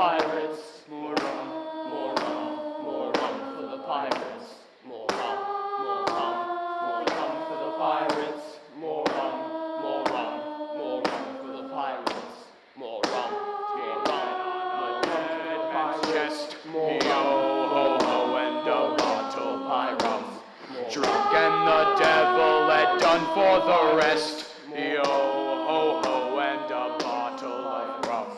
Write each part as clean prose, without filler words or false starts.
pirates. More rum, more rum, more rum for the pirates. More rum, more rum, more rum for the pirates. More rum, more rum, more rum for the pirates. More rum, more rum, more rum for the pirates. More rum, ho ho and a bottle pirates. Drunk and the devil had done for the rest. Yo ho ho and a bottle of rum.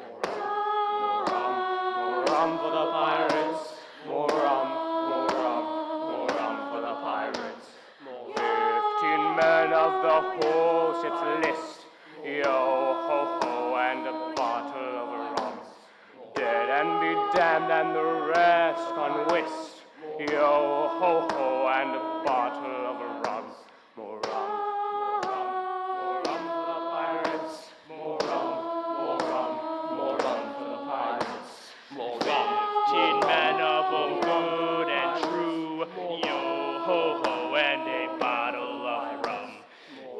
More rum, more rum for the pirates. More rum, more rum, more rum for the pirates. 15 men of the whole ship's list. Yo ho ho and a bottle of rum. Dead and be damned and the rest gone whist. Yo ho ho and a bottle of rum. More rum, more rum, more rum for the pirates. More rum, more rum, more rum for the pirates. More rum, 15 men of them good and true. Yo ho ho and a bottle of rum.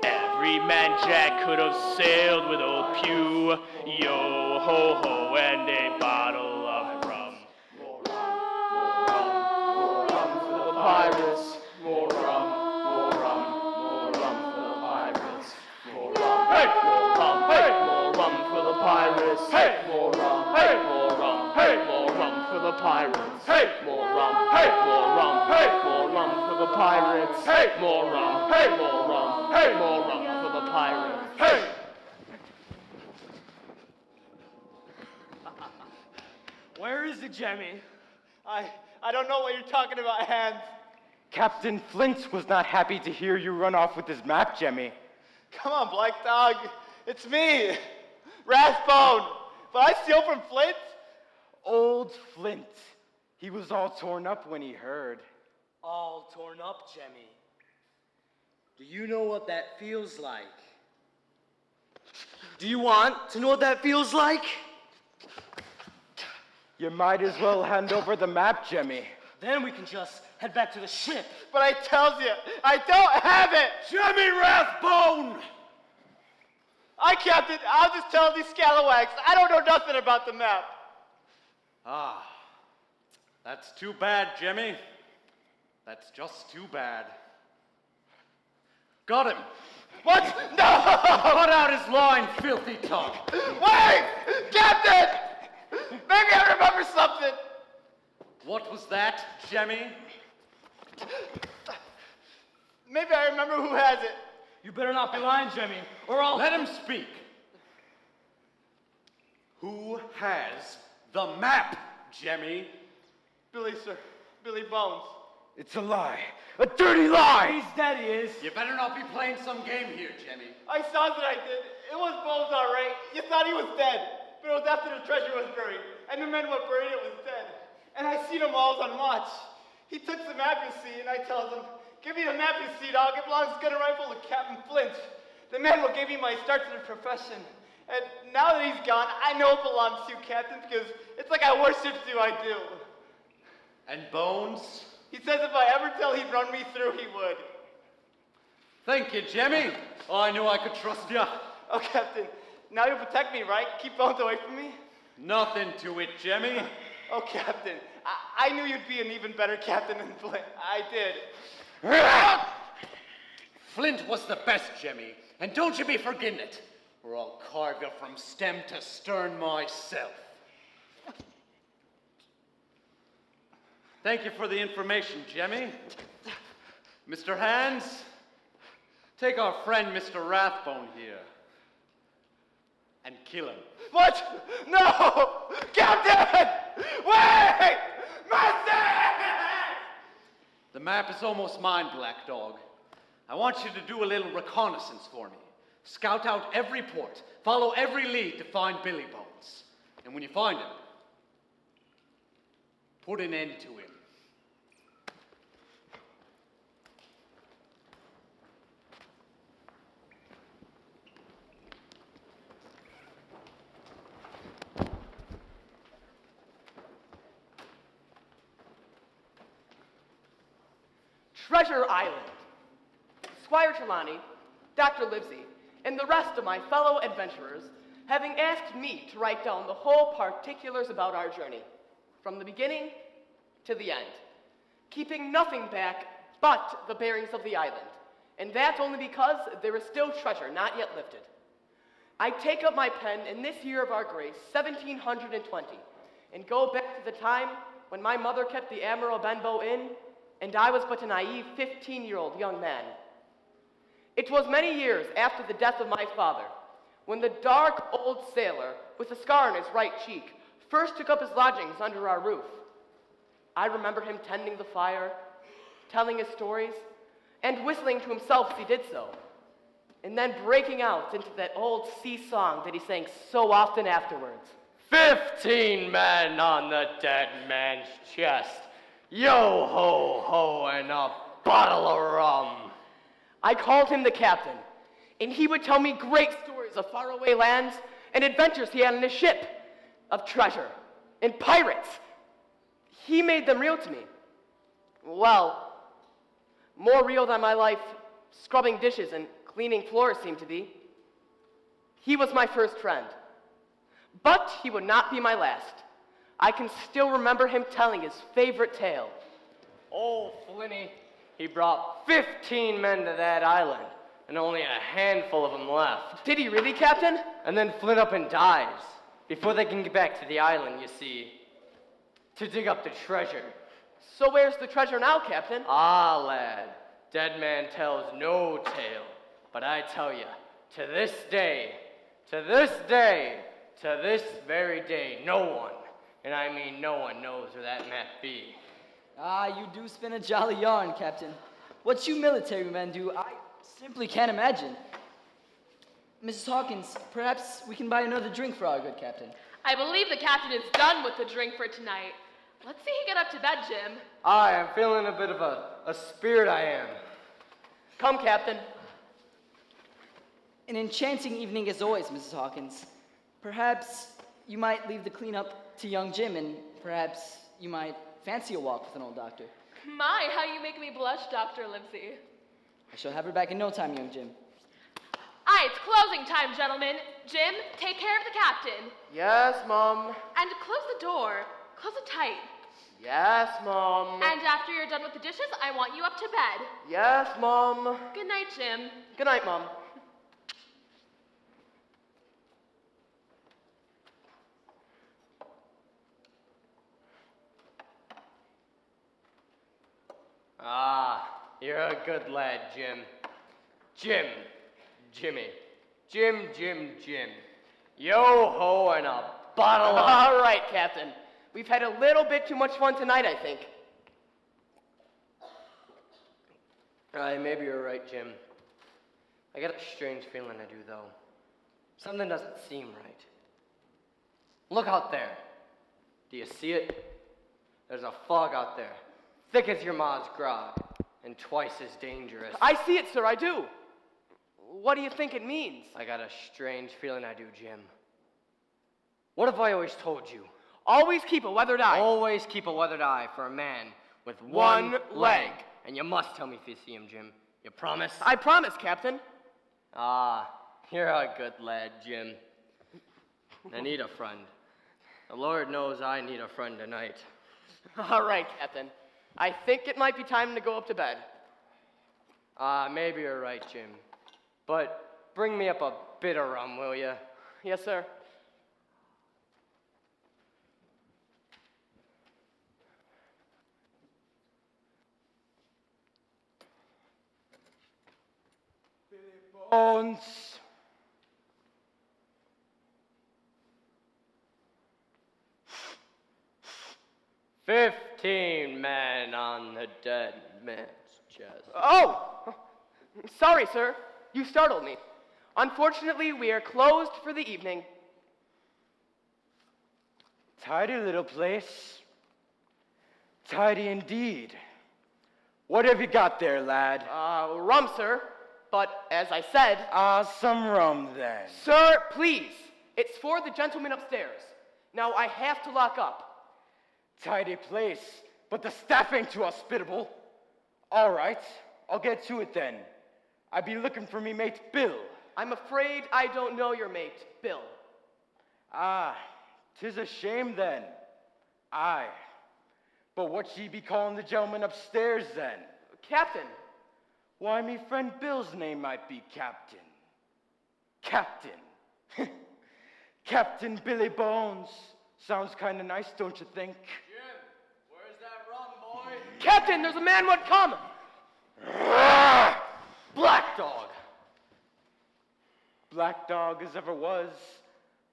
Every man Jack could have sailed with old Pew. Yo ho ho and a bottle of rum. More rum, more rum, more rum for the pirates. More rum, more rum, more rum for the pirates. More rum, hey, more rum, hey, more rum for the pirates. Hey, more rum, hey, more rum, hey, more rum for the pirates. Hey, more rum, hey, more rum, hey, more rum for the pirates. Hey, more rum, hey, more rum, hey, more rum for the pirates. Hey. Where is it, Jemmy? I don't know what you're talking about, Hans. Captain Flint was not happy to hear you run off with his map, Jemmy. Come on, Black Dog. It's me, Rathbone. But I steal from Flint? Old Flint. He was all torn up when he heard. All torn up, Jemmy. Do you know what that feels like? Do you want to know what that feels like? You might as well hand over the map, Jemmy. Then we can just head back to the ship. But I tells you, I don't have it! Jemmy Rathbone! Captain, I'll just tell these scalawags. I don't know nothing about the map. Ah, that's too bad, Jemmy. That's just too bad. Got him. What? No! Cut out his line, filthy tongue. Wait! Captain! Maybe I remember something. What was that, Jemmy? Maybe I remember who has it. You better not be lying, Jemmy, or I'll... Let him speak. Who has the map, Jemmy? Billy, sir. Billy Bones. It's a lie. A dirty lie! He's dead, he is. You better not be playing some game here, Jemmy. I saw that I did. It was Bones, all right. You thought he was dead. But it was after the treasure was buried. And the men what buried it was dead. And I seen them all on watch. He took the map, you see, and I tells him, give me the map, you see, dog. It belongs to gun and rifle to Captain Flint. The man what gave me my start to the profession. And now that he's gone, I know it belongs to you, Captain, because it's like I worship you, I do. And Bones? He says if I ever tell he'd run me through, he would. Thank you, Jemmy. Oh, I knew I could trust you. Oh, Captain, now you'll protect me, right? Keep Bones away from me? Nothing to it, Jemmy. Oh, Captain, I knew you'd be an even better captain than Flint. I did. Flint was the best, Jemmy, and don't you be forgetting it, or I'll carve you from stem to stern myself. Thank you for the information, Jemmy. Mr. Hans, take our friend Mr. Rathbone here and kill him. What? No! Captain! Wait! Mercy! The map is almost mine, Black Dog. I want you to do a little reconnaissance for me. Scout out every port, follow every lead to find Billy Bones. And when you find him, put an end to him. Treasure Island. Squire Trelawney, Dr. Livesey, and the rest of my fellow adventurers having asked me to write down the whole particulars about our journey, from the beginning to the end, keeping nothing back but the bearings of the island, and that only because there is still treasure not yet lifted. I take up my pen in this year of our grace, 1720, and go back to the time when my mother kept the Admiral Benbow Inn, and I was but a naive 15-year-old young man. It was many years after the death of my father, when the dark old sailor, with a scar on his right cheek, first took up his lodgings under our roof. I remember him tending the fire, telling his stories, and whistling to himself as he did so, and then breaking out into that old sea song that he sang so often afterwards. 15 men on the dead man's chest. Yo ho ho and a bottle of rum. I called him the captain, and he would tell me great stories of faraway lands and adventures he had on his ship, of treasure and pirates. He made them real to me. Well, more real than my life scrubbing dishes and cleaning floors seemed to be. He was my first friend, but he would not be my last. I can still remember him telling his favorite tale. Old Flinny, he brought 15 men to that island, and only a handful of them left. Did he really, Captain? And then Flint up and dies, before they can get back to the island, you see, to dig up the treasure. So where's the treasure now, Captain? Ah, lad, dead man tells no tale, but I tell you, to this day, to this day, to this very day, no one, and I mean no one, knows where that map be. Ah, you do spin a jolly yarn, Captain. What you military men do, I simply can't imagine. Mrs. Hawkins, perhaps we can buy another drink for our good captain. I believe the captain is done with the drink for tonight. Let's see he get up to bed, Jim. Aye, I'm feeling a bit of a spirit I am. Come, Captain. An enchanting evening as always, Mrs. Hawkins. Perhaps you might leave the cleanup to young Jim, and perhaps you might fancy a walk with an old doctor. My, how you make me blush, Dr. Livesey. I shall have her back in no time, young Jim. Aye, it's closing time, gentlemen. Jim, take care of the captain. Yes, Mom. And close the door. Close it tight. Yes, Mom. And after you're done with the dishes, I want you up to bed. Yes, Mom. Good night, Jim. Good night, Mom. Ah, you're a good lad, Jim. Jimmy. Jim. Yo-ho and a bottle of... All right, Captain. We've had a little bit too much fun tonight, I think. Aye, maybe you're right, Jim. I got a strange feeling I do, though. Something doesn't seem right. Look out there. Do you see it? There's a fog out there, thick as your ma's grog, and twice as dangerous. I see it, sir, I do. What do you think it means? I got a strange feeling I do, Jim. What have I always told you? Always keep a weathered eye. Always keep a weathered eye for a man with one leg. And you must tell me if you see him, Jim. You promise? I promise, Captain. Ah, you're a good lad, Jim. I need a friend. The Lord knows I need a friend tonight. All right, Captain. I think it might be time to go up to bed. Maybe you're right, Jim. But bring me up a bit of rum, will you? Yes, sir. Bones. "15 men on the dead man's chest." Oh! Sorry, sir. You startled me. Unfortunately, we are closed for the evening. Tidy little place. Tidy indeed. What have you got there, lad? Rum, sir. But, as I said... Some rum, then. Sir, please. It's for the gentleman upstairs. Now, I have to lock up. Tidy place, but the staff ain't too hospitable. All right, I'll get to it then. I be looking for me mate Bill. I'm afraid I don't know your mate, Bill. Ah, 'tis a shame then. Aye. But what ye be calling the gentleman upstairs then? Captain, Why, me friend Bill's name might be Captain. Captain. Captain Billy Bones. Sounds kinda nice, don't you think? Jim, where's that rum, boy? Captain, there's a man would come. Black Dog! Black dog as ever was,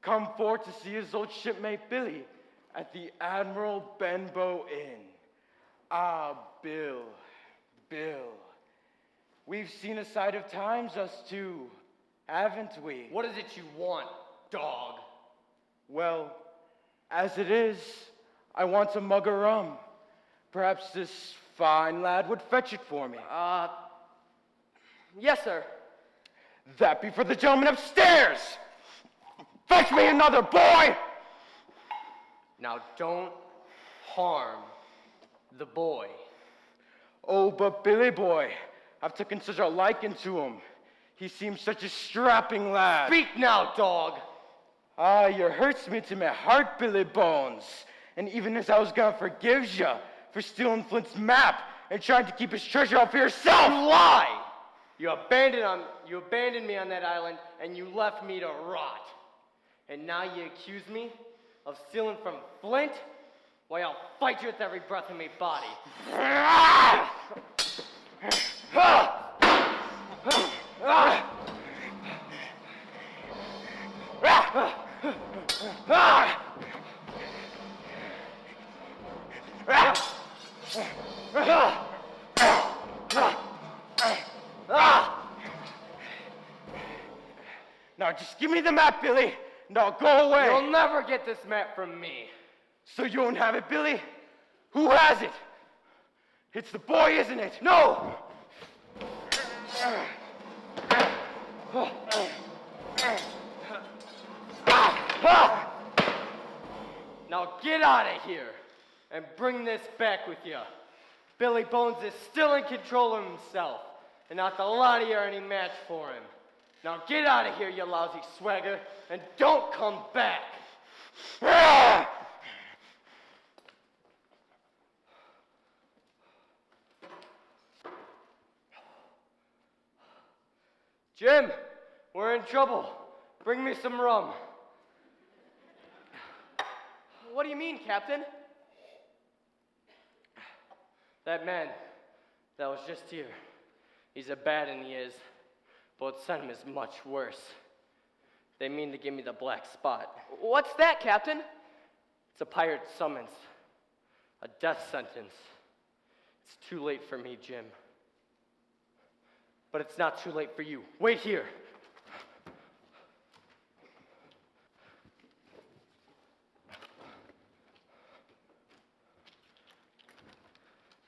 come forth to see his old shipmate Billy at the Admiral Benbow Inn. Ah, Bill, Bill. We've seen a sight of times, us two, haven't we? What is it you want, dog? Well, as it is, I want a mug of rum. Perhaps this fine lad would fetch it for me. Yes, sir. That be for the gentleman upstairs! Fetch me another, boy! Now don't harm the boy. Oh, but Billy boy, I've taken such a liking to him. He seems such a strapping lad. Speak now, dog! Ah, you hurts me to my heart, Billy Bones. And even as I was gonna forgive ya for stealing Flint's map and trying to keep his treasure all for yourself. You lie! You abandoned me on that island, and you left me to rot. And now you accuse me of stealing from Flint? Why, I'll fight you with every breath in my body. Now just give me the map, Billy, and I'll go away. You'll never get this map from me. So you don't have it, Billy? Who has it? It's the boy, isn't it? No! Now get out of here and bring this back with you. Billy Bones is still in control of himself, and not the lot of you are any match for him. Now get out of here, you lousy swagger, and don't come back. Jim, we're in trouble. Bring me some rum. What do you mean, Captain? That man that was just here, he's a bad un, he is. But Senham is much worse. They mean to give me the black spot. What's that, Captain? It's a pirate summons. A death sentence. It's too late for me, Jim. But it's not too late for you. Wait here.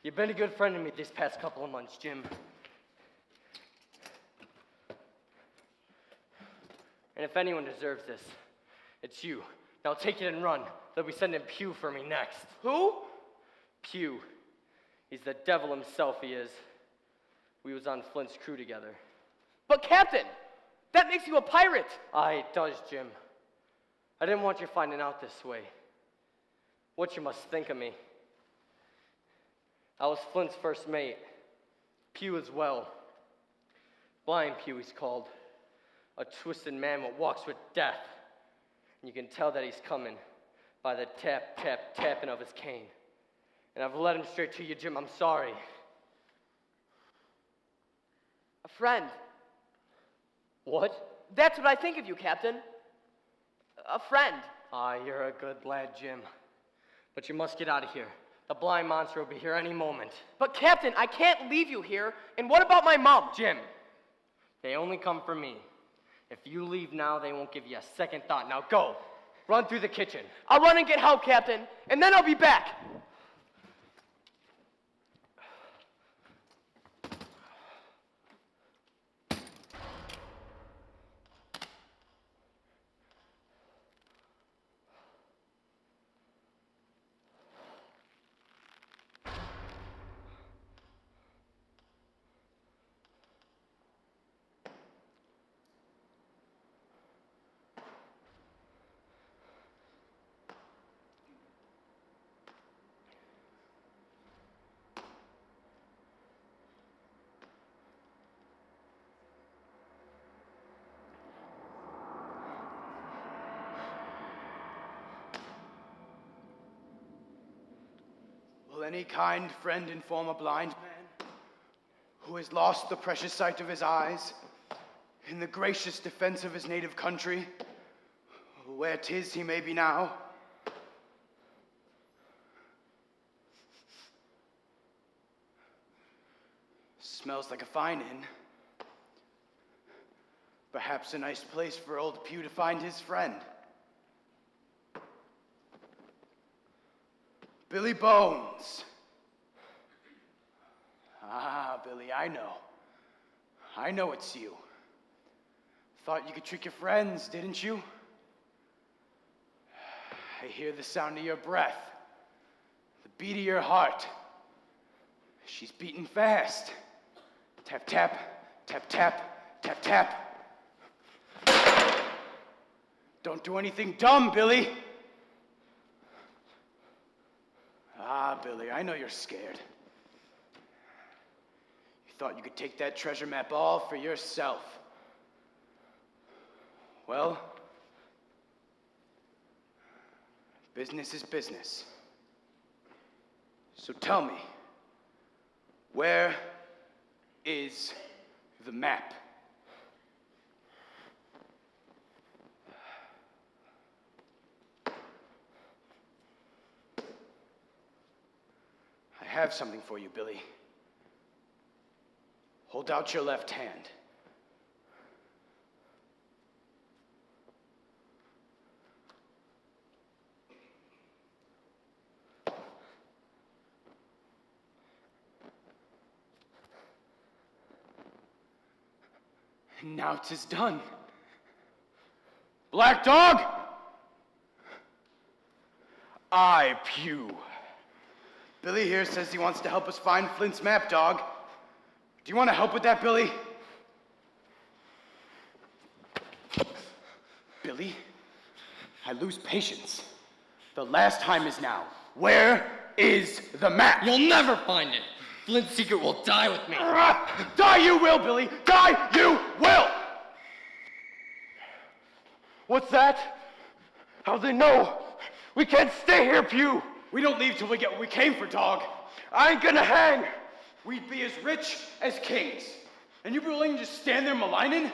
You've been a good friend to me these past couple of months, Jim. And if anyone deserves this, it's you. Now take it and run. They'll be sending Pew for me next. Who? Pew. He's the devil himself, he is. We was on Flint's crew together. But, Captain, that makes you a pirate. Aye, it does, Jim. I didn't want you finding out this way. What you must think of me. I was Flint's first mate. Pew as well. Blind Pew, he's called. A twisted man that walks with death. And you can tell that he's coming by the tap, tap, tapping of his cane. And I've led him straight to you, Jim. I'm sorry. A friend. What? That's what I think of you, Captain. A friend. Ah, you're a good lad, Jim. But you must get out of here. The blind monster will be here any moment. But, Captain, I can't leave you here. And what about my mom? Jim, they only come for me. If you leave now, they won't give you a second thought. Now go. Run through the kitchen. I'll run and get help, Captain, and then I'll be back. Will any kind friend inform a blind man who has lost the precious sight of his eyes in the gracious defense of his native country, where 'tis he may be now? Smells like a fine inn. Perhaps a nice place for old Pew to find his friend. Billy Bones. Ah, Billy, I know. I know it's you. Thought you could trick your friends, didn't you? I hear the sound of your breath, the beat of your heart. She's beating fast. Tap, tap, tap, tap, tap, tap. Don't do anything dumb, Billy. Ah, Billy, I know you're scared. You thought you could take that treasure map all for yourself. Well, business is business. So tell me, where is the map? I have something for you, Billy. Hold out your left hand. And now 'tis done. Black Dog! I Pew. Billy here says he wants to help us find Flint's map, Dog. Do you want to help with that, Billy? Billy, I lose patience. The last time is now. Where is the map? You'll never find it. Flint's secret will die with me. Die you will, Billy! Die you will! What's that? How'd they know? We can't stay here, Pew. We don't leave till we get what we came for, Dog. I ain't gonna hang. We'd be as rich as kings. And you willing to just stand there maligning?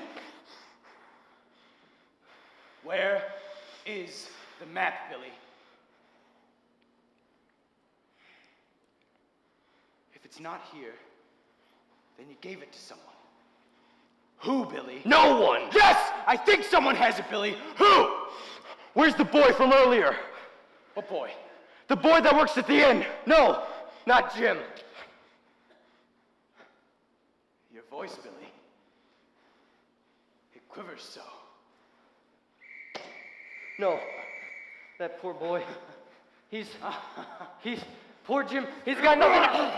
Where is the map, Billy? If it's not here, then you gave it to someone. Who, Billy? No one. Yes! I think someone has it, Billy. Who? Where's the boy from earlier? What boy? The boy that works at the inn. No, not Jim. Your voice, Billy. It quivers so. No, that poor boy. He's poor Jim. He's got nothing.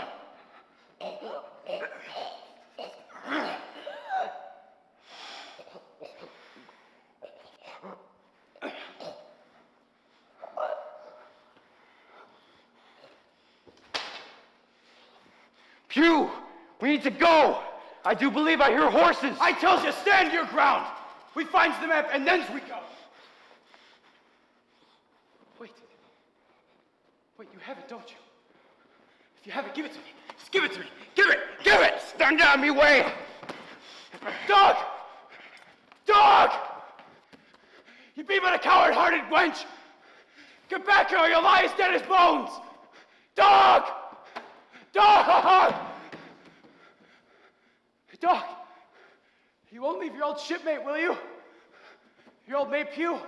Pew, we need to go. I do believe I hear horses. I tells you, stand your ground. We finds the map and thence we go. Wait, you have it, don't you? If you have it, give it to me. Just give it to me. Give it! Give it! Stand down, me way. Dog! Dog! You be but a coward-hearted wench! Get back here or you'll lie as dead as bones! Dog! Dog! Dog! You won't leave your old shipmate, will you? Your old mate Pew?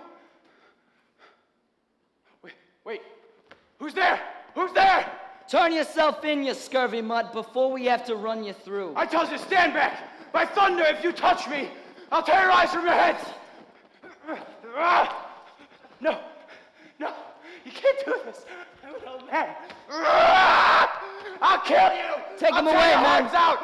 Wait. Who's there? Who's there? Turn yourself in, you scurvy mutt, before we have to run you through. I tells you, stand back! By thunder, if you touch me, I'll tear your eyes from your heads! No, you can't do this. I'm an old man. I'll kill you! Take him I'll away, tear your man. arms out!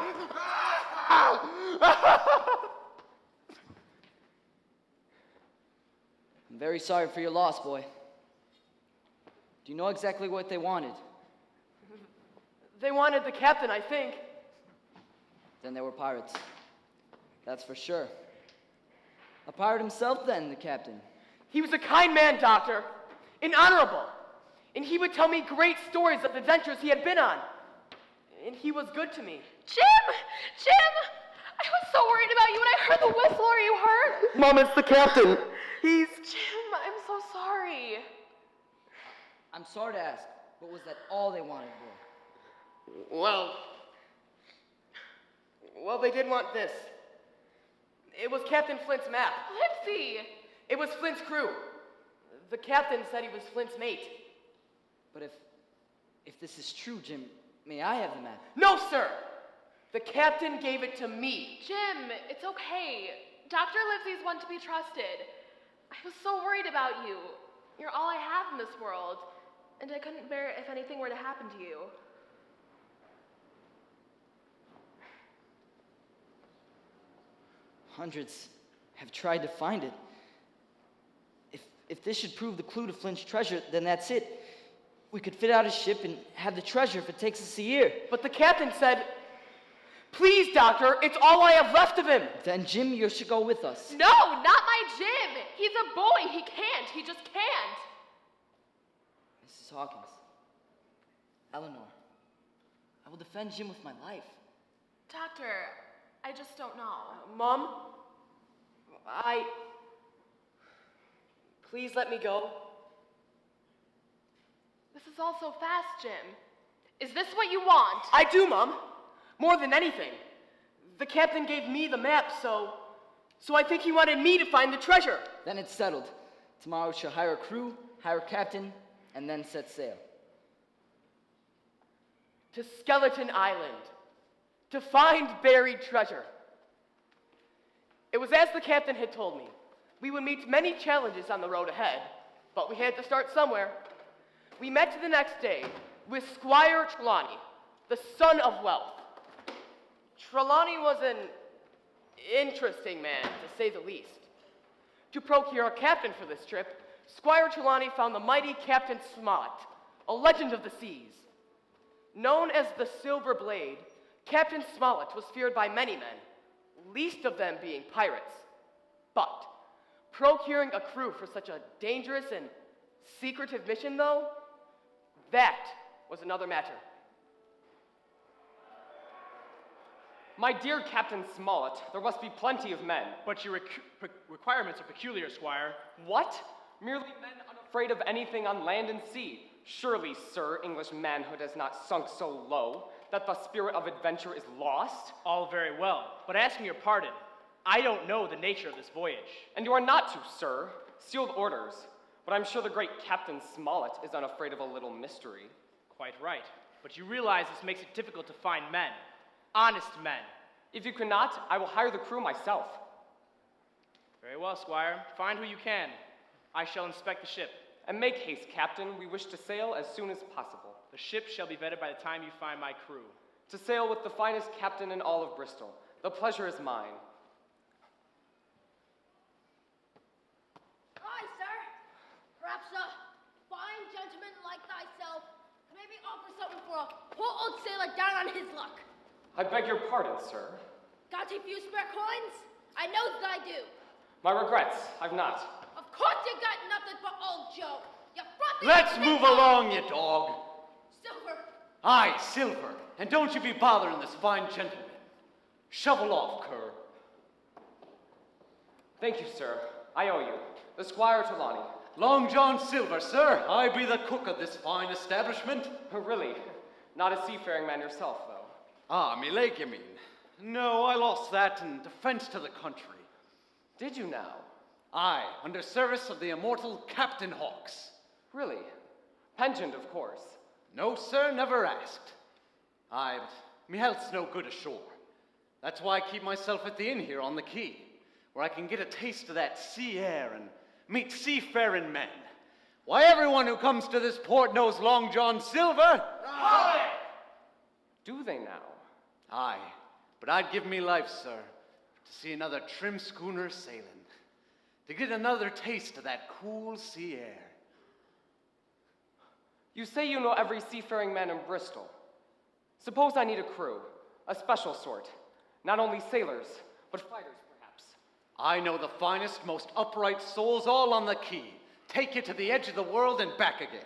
I'm very sorry for your loss, boy. Do you know exactly what they wanted? They wanted the captain, I think. Then they were pirates. That's for sure. A pirate himself, then, the captain. He was a kind man, Doctor. And honorable. And he would tell me great stories of adventures he had been on. And he was good to me. Jim! Jim! I was so worried about you when I heard the whistle. Are you hurt? Mom, it's the captain. Jim, I'm so sorry. I'm sorry to ask, but was that all they wanted, boy? Well, they did want this. It was Captain Flint's map. Lipsy! It was Flint's crew. The captain said he was Flint's mate. But if this is true, Jim, may I have the map? No, sir! The captain gave it to me. Jim, it's okay. Dr. Livesey's one to be trusted. I was so worried about you. You're all I have in this world, and I couldn't bear it if anything were to happen to you. Hundreds have tried to find it. If this should prove the clue to Flint's treasure, then that's it. We could fit out a ship and have the treasure if it takes us a year. But the captain said, "Please, doctor, it's all I have left of him." Then, Jim, you should go with us. No, not my Jim. He's a boy. He can't. He just can't. Mrs. Hawkins, Eleanor, I will defend Jim with my life. Doctor, I just don't know. Mom, please let me go. This is all so fast, Jim. Is this what you want? I do, Mom. More than anything. The captain gave me the map, so I think he wanted me to find the treasure. Then it's settled. Tomorrow we shall hire a crew, hire a captain, and then set sail. To Skeleton Island. To find buried treasure. It was as the captain had told me. We would meet many challenges on the road ahead, but we had to start somewhere. We met the next day with Squire Trelawney, the son of wealth. Trelawney was an interesting man, to say the least. To procure a captain for this trip, Squire Trelawney found the mighty Captain Smollett, a legend of the seas. Known as the Silver Blade, Captain Smollett was feared by many men, least of them being pirates. But procuring a crew for such a dangerous and secretive mission, though, that was another matter. My dear Captain Smollett, there must be plenty of men. But your requirements are peculiar, Squire. What? Merely men unafraid of anything on land and sea. Surely, sir, English manhood has not sunk so low that the spirit of adventure is lost. All very well, but asking your pardon, I don't know the nature of this voyage. And you are not to, sir. Sealed orders. But I'm sure the great Captain Smollett is unafraid of a little mystery. Quite right. But you realize this makes it difficult to find men. Honest men. If you cannot, I will hire the crew myself. Very well, Squire. Find who you can. I shall inspect the ship. And make haste, Captain. We wish to sail as soon as possible. The ship shall be vetted by the time you find my crew. To sail with the finest captain in all of Bristol. The pleasure is mine. Hi, sir. Perhaps a fine gentleman like thyself could maybe offer something for a poor old sailor down on his luck. I beg your pardon, sir. Got a few spare coins? I know that I do. My regrets, I've not. Of course you got nothing for old Joe. You brought the Let's move along, you dog. Silver. Aye, Silver. And don't you be bothering this fine gentleman. Shovel off, cur. Thank you, sir. I owe you. The Squire Trelawney. Long John Silver, sir. I be the cook of this fine establishment. Really? Not a seafaring man yourself, though. Ah, me leg, you mean? No, I lost that in defense to the country. Did you now? Aye, under service of the immortal Captain Hawks. Really? Pensioned, of course. No, sir, never asked. Aye, but me health's no good ashore. That's why I keep myself at the inn here on the quay, where I can get a taste of that sea air and meet seafaring men. Why, everyone who comes to this port knows Long John Silver. Aye! Do they now? Aye, but I'd give me life, sir, to see another trim schooner sailing, to get another taste of that cool sea air. You say you know every seafaring man in Bristol. Suppose I need a crew, a special sort. Not only sailors, but fighters, perhaps. I know the finest, most upright souls all on the quay. Take you to the edge of the world and back again.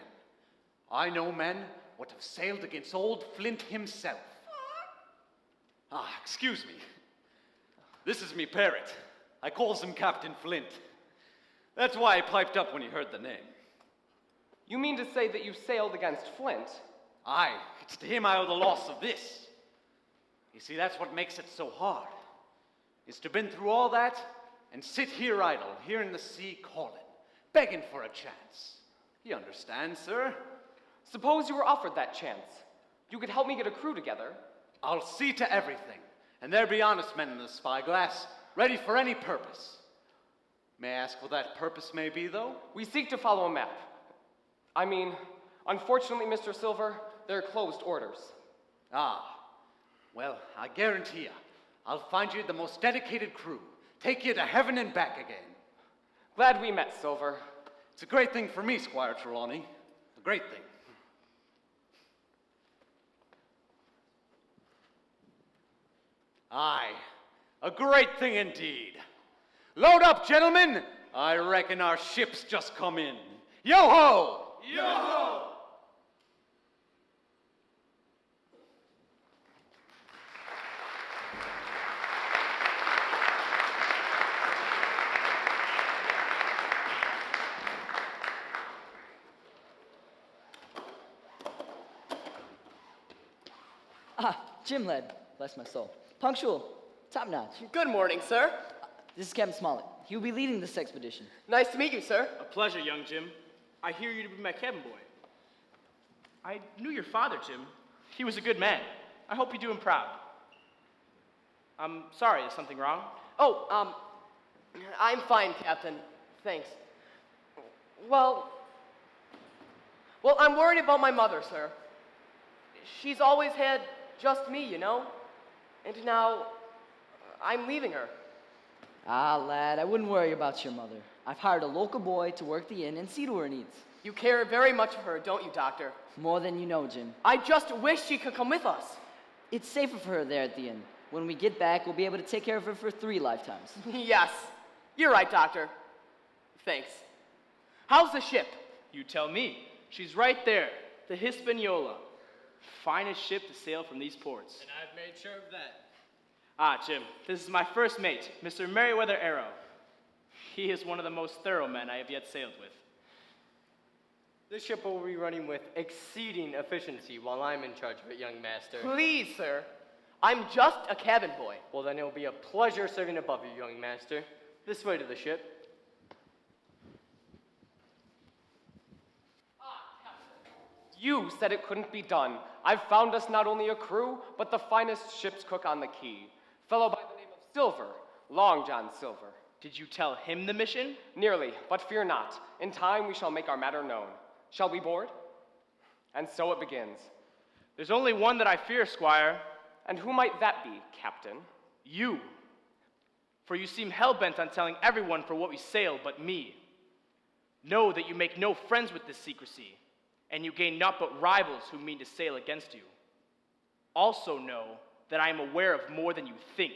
I know men what have sailed against old Flint himself. Excuse me. This is me parrot. I calls him Captain Flint. That's why I piped up when he heard the name. You mean to say that you sailed against Flint? Aye, it's to him I owe the loss of this. You see, that's what makes it so hard. Is to been through all that and sit here idle, here in the sea calling, begging for a chance. You understand, sir? Suppose you were offered that chance. You could help me get a crew together. I'll see to everything, and there be honest men in the spyglass, ready for any purpose. May I ask what that purpose may be, though? We seek to follow a map. I mean, unfortunately, Mr. Silver, they're closed orders. Well, I guarantee you, I'll find you the most dedicated crew, take you to heaven and back again. Glad we met, Silver. It's a great thing for me, Squire Trelawney. A great thing. Aye, a great thing indeed. Load up, gentlemen. I reckon our ship's just come in. Yo-ho! Yo-ho! Jim lad, bless my soul. Punctual, top notch. Good morning, sir. This is Captain Smollett. He will be leading this expedition. Nice to meet you, sir. A pleasure, young Jim. I hear you to be my cabin boy. I knew your father, Jim. He was a good man. I hope you do him proud. I'm sorry, is something wrong? Oh, I'm fine, Captain. Thanks. Well, I'm worried about my mother, sir. She's always had just me, you know? And now, I'm leaving her. Lad, I wouldn't worry about your mother. I've hired a local boy to work the inn and see to her needs. You care very much for her, don't you, Doctor? More than you know, Jim. I just wish she could come with us. It's safer for her there at the inn. When we get back, we'll be able to take care of her for 3 lifetimes. Yes, you're right, Doctor. Thanks. How's the ship? You tell me. She's right there, the Hispaniola. Finest ship to sail from these ports. And I've made sure of that. Jim, this is my first mate, Mr. Meriwether Arrow. He is one of the most thorough men I have yet sailed with. This ship will be running with exceeding efficiency while I'm in charge of it, young master. Please, sir. I'm just a cabin boy. Well, then it'll be a pleasure serving above you, young master. This way to the ship. You said it couldn't be done. I've found us not only a crew, but the finest ship's cook on the quay. Fellow by the name of Silver, Long John Silver. Did you tell him the mission? Nearly, but fear not. In time we shall make our matter known. Shall we board? And so it begins. There's only one that I fear, Squire. And who might that be, Captain? You. For you seem hell-bent on telling everyone for what we sail but me. Know that you make no friends with this secrecy, and you gain naught but rivals who mean to sail against you. Also know that I am aware of more than you think.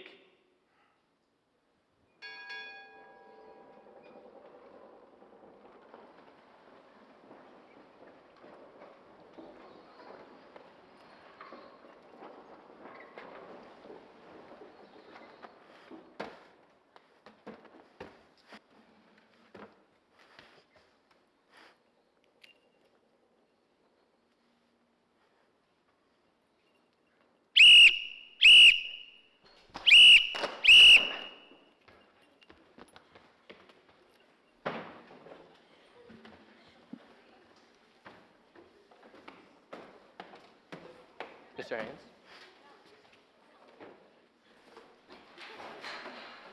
Mr. Haynes?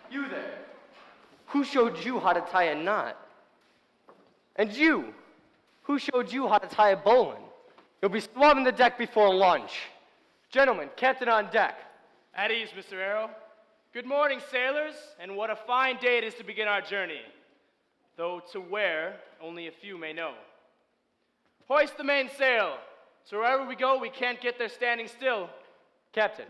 You there! Who showed you how to tie a knot? And you! Who showed you how to tie a bowline? You'll be swabbing the deck before lunch. Gentlemen, captain on deck. At ease, Mr. Arrow. Good morning, sailors, and what a fine day it is to begin our journey. Though to where, only a few may know. Hoist the mainsail. So wherever we go, we can't get there standing still. Captain,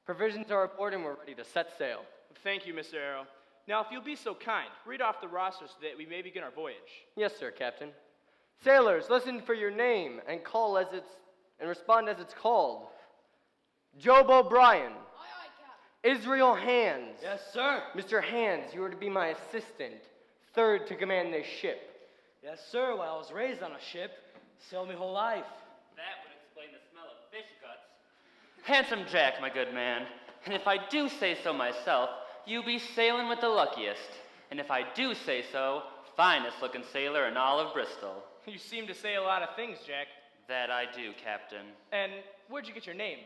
provisions are aboard and we're ready to set sail. Thank you, Mr. Arrow. Now, if you'll be so kind, read off the roster so that we may begin our voyage. Yes, sir, Captain. Sailors, listen for your name and respond as it's called. Job O'Brien. Aye, aye, Captain. Israel Hands. Yes, sir. Mr. Hands, you are to be my assistant, third to command this ship. Yes, sir. Well, I was raised on a ship. Sailed my whole life. That would explain the smell of fish guts. Handsome Jack, my good man. And if I do say so myself, you be sailing with the luckiest. And if I do say so, finest looking sailor in all of Bristol. You seem to say a lot of things, Jack. That I do, Captain. And where'd you get your name?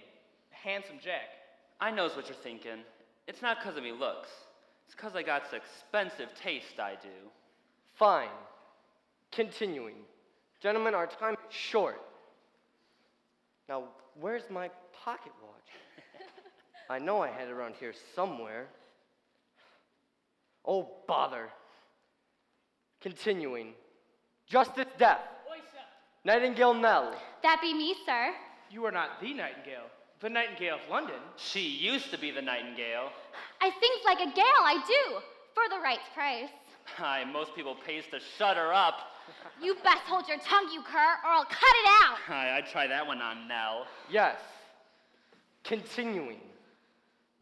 Handsome Jack. I knows what you're thinking. It's not 'cause of me looks. It's 'cause I got expensive taste, I do. Fine. Continuing. Gentlemen, our time is short. Now, where's my pocket watch? I know I had it around here somewhere. Oh, bother. Continuing. Justice Death. Nightingale Nell. That be me, sir. You are not the Nightingale. The Nightingale of London. She used to be the Nightingale. I sings like a gale, I do. For the right price. Aye, most people pays to shut her up. You best hold your tongue, you cur, or I'll cut it out. Aye, I'd try that one on Nell. Yes. Continuing.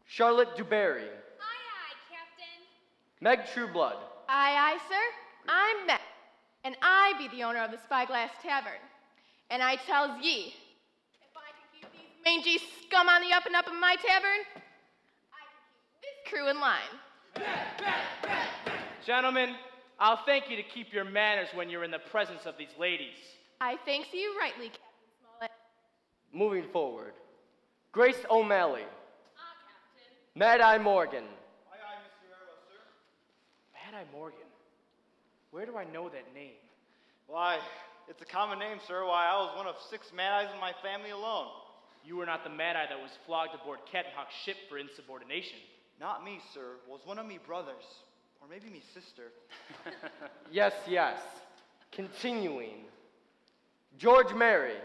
Charlotte Dubarry. Aye, aye, Captain. Meg Trueblood. Aye, aye, sir. I'm Meg, and I be the owner of the Spyglass Tavern. And I tells ye, if I can keep these mangy scum on the up and up in my tavern, I can keep this crew in line. Gentlemen, I'll thank you to keep your manners when you're in the presence of these ladies. I thanks you rightly, Captain Smollett. Moving forward. Grace O'Malley. Captain. Mad Eye Morgan. Aye, aye, Mr. Errol, sir. Mad Eye Morgan. Where do I know that name? Why, it's a common name, sir. Why, I was one of 6 Mad Eyes in my family alone. You were not the Mad Eye that was flogged aboard Captain Hawk's ship for insubordination. Not me, sir. Was one of me brothers. Or maybe me sister. Yes, yes. Continuing. George Mary.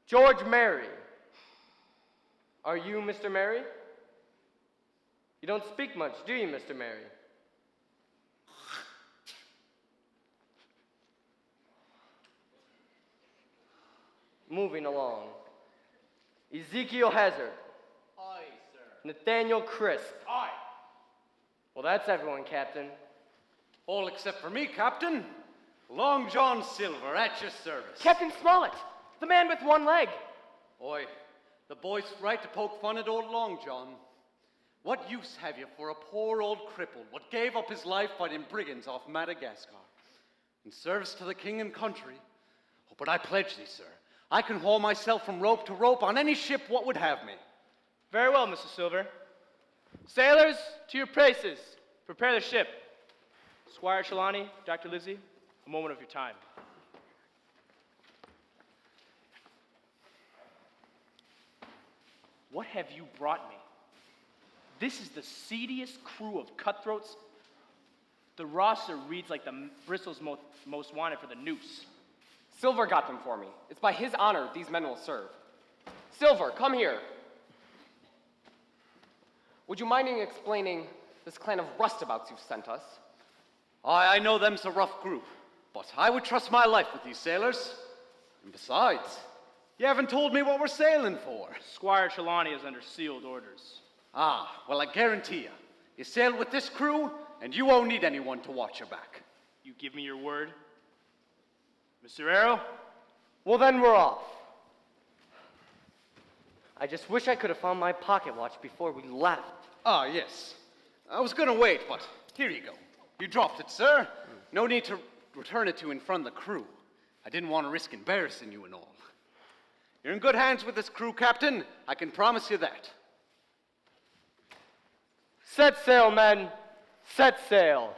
George Mary. Are you Mr. Mary? You don't speak much, do you, Mr. Mary? Moving along. Ezekiel Hazard. Aye, sir. Nathaniel Crisp. Aye. Well, that's everyone, Captain. All except for me, Captain. Long John Silver, at your service. Captain Smollett, the man with one leg. Oi, the boy's right to poke fun at old Long John. What use have you for a poor old cripple what gave up his life fighting brigands off Madagascar? In service to the king and country. Oh, but I pledge thee, sir, I can haul myself from rope to rope on any ship what would have me. Very well, Mr. Silver. Sailors, to your places. Prepare the ship. Squire Trelawney, Dr. Livesey, a moment of your time. What have you brought me? This is the seediest crew of cutthroats. The roster reads like the Bristol's most wanted for the noose. Silver got them for me. It's by his honor these men will serve. Silver, come here. Would you mind explaining this clan of roustabouts you've sent us? I know them's a rough group, but I would trust my life with these sailors. And besides, you haven't told me what we're sailing for. Squire Trelawney is under sealed orders. Ah, well, I guarantee you sail with this crew, and you won't need anyone to watch your back. You give me your word? Mr. Errol? Well, then we're off. I just wish I could have found my pocket watch before we left. Ah, yes. I was gonna wait, but here you go. You dropped it, sir. No need to return it to you in front of the crew. I didn't want to risk embarrassing you and all. You're in good hands with this crew, Captain. I can promise you that. Set sail, men. Set sail.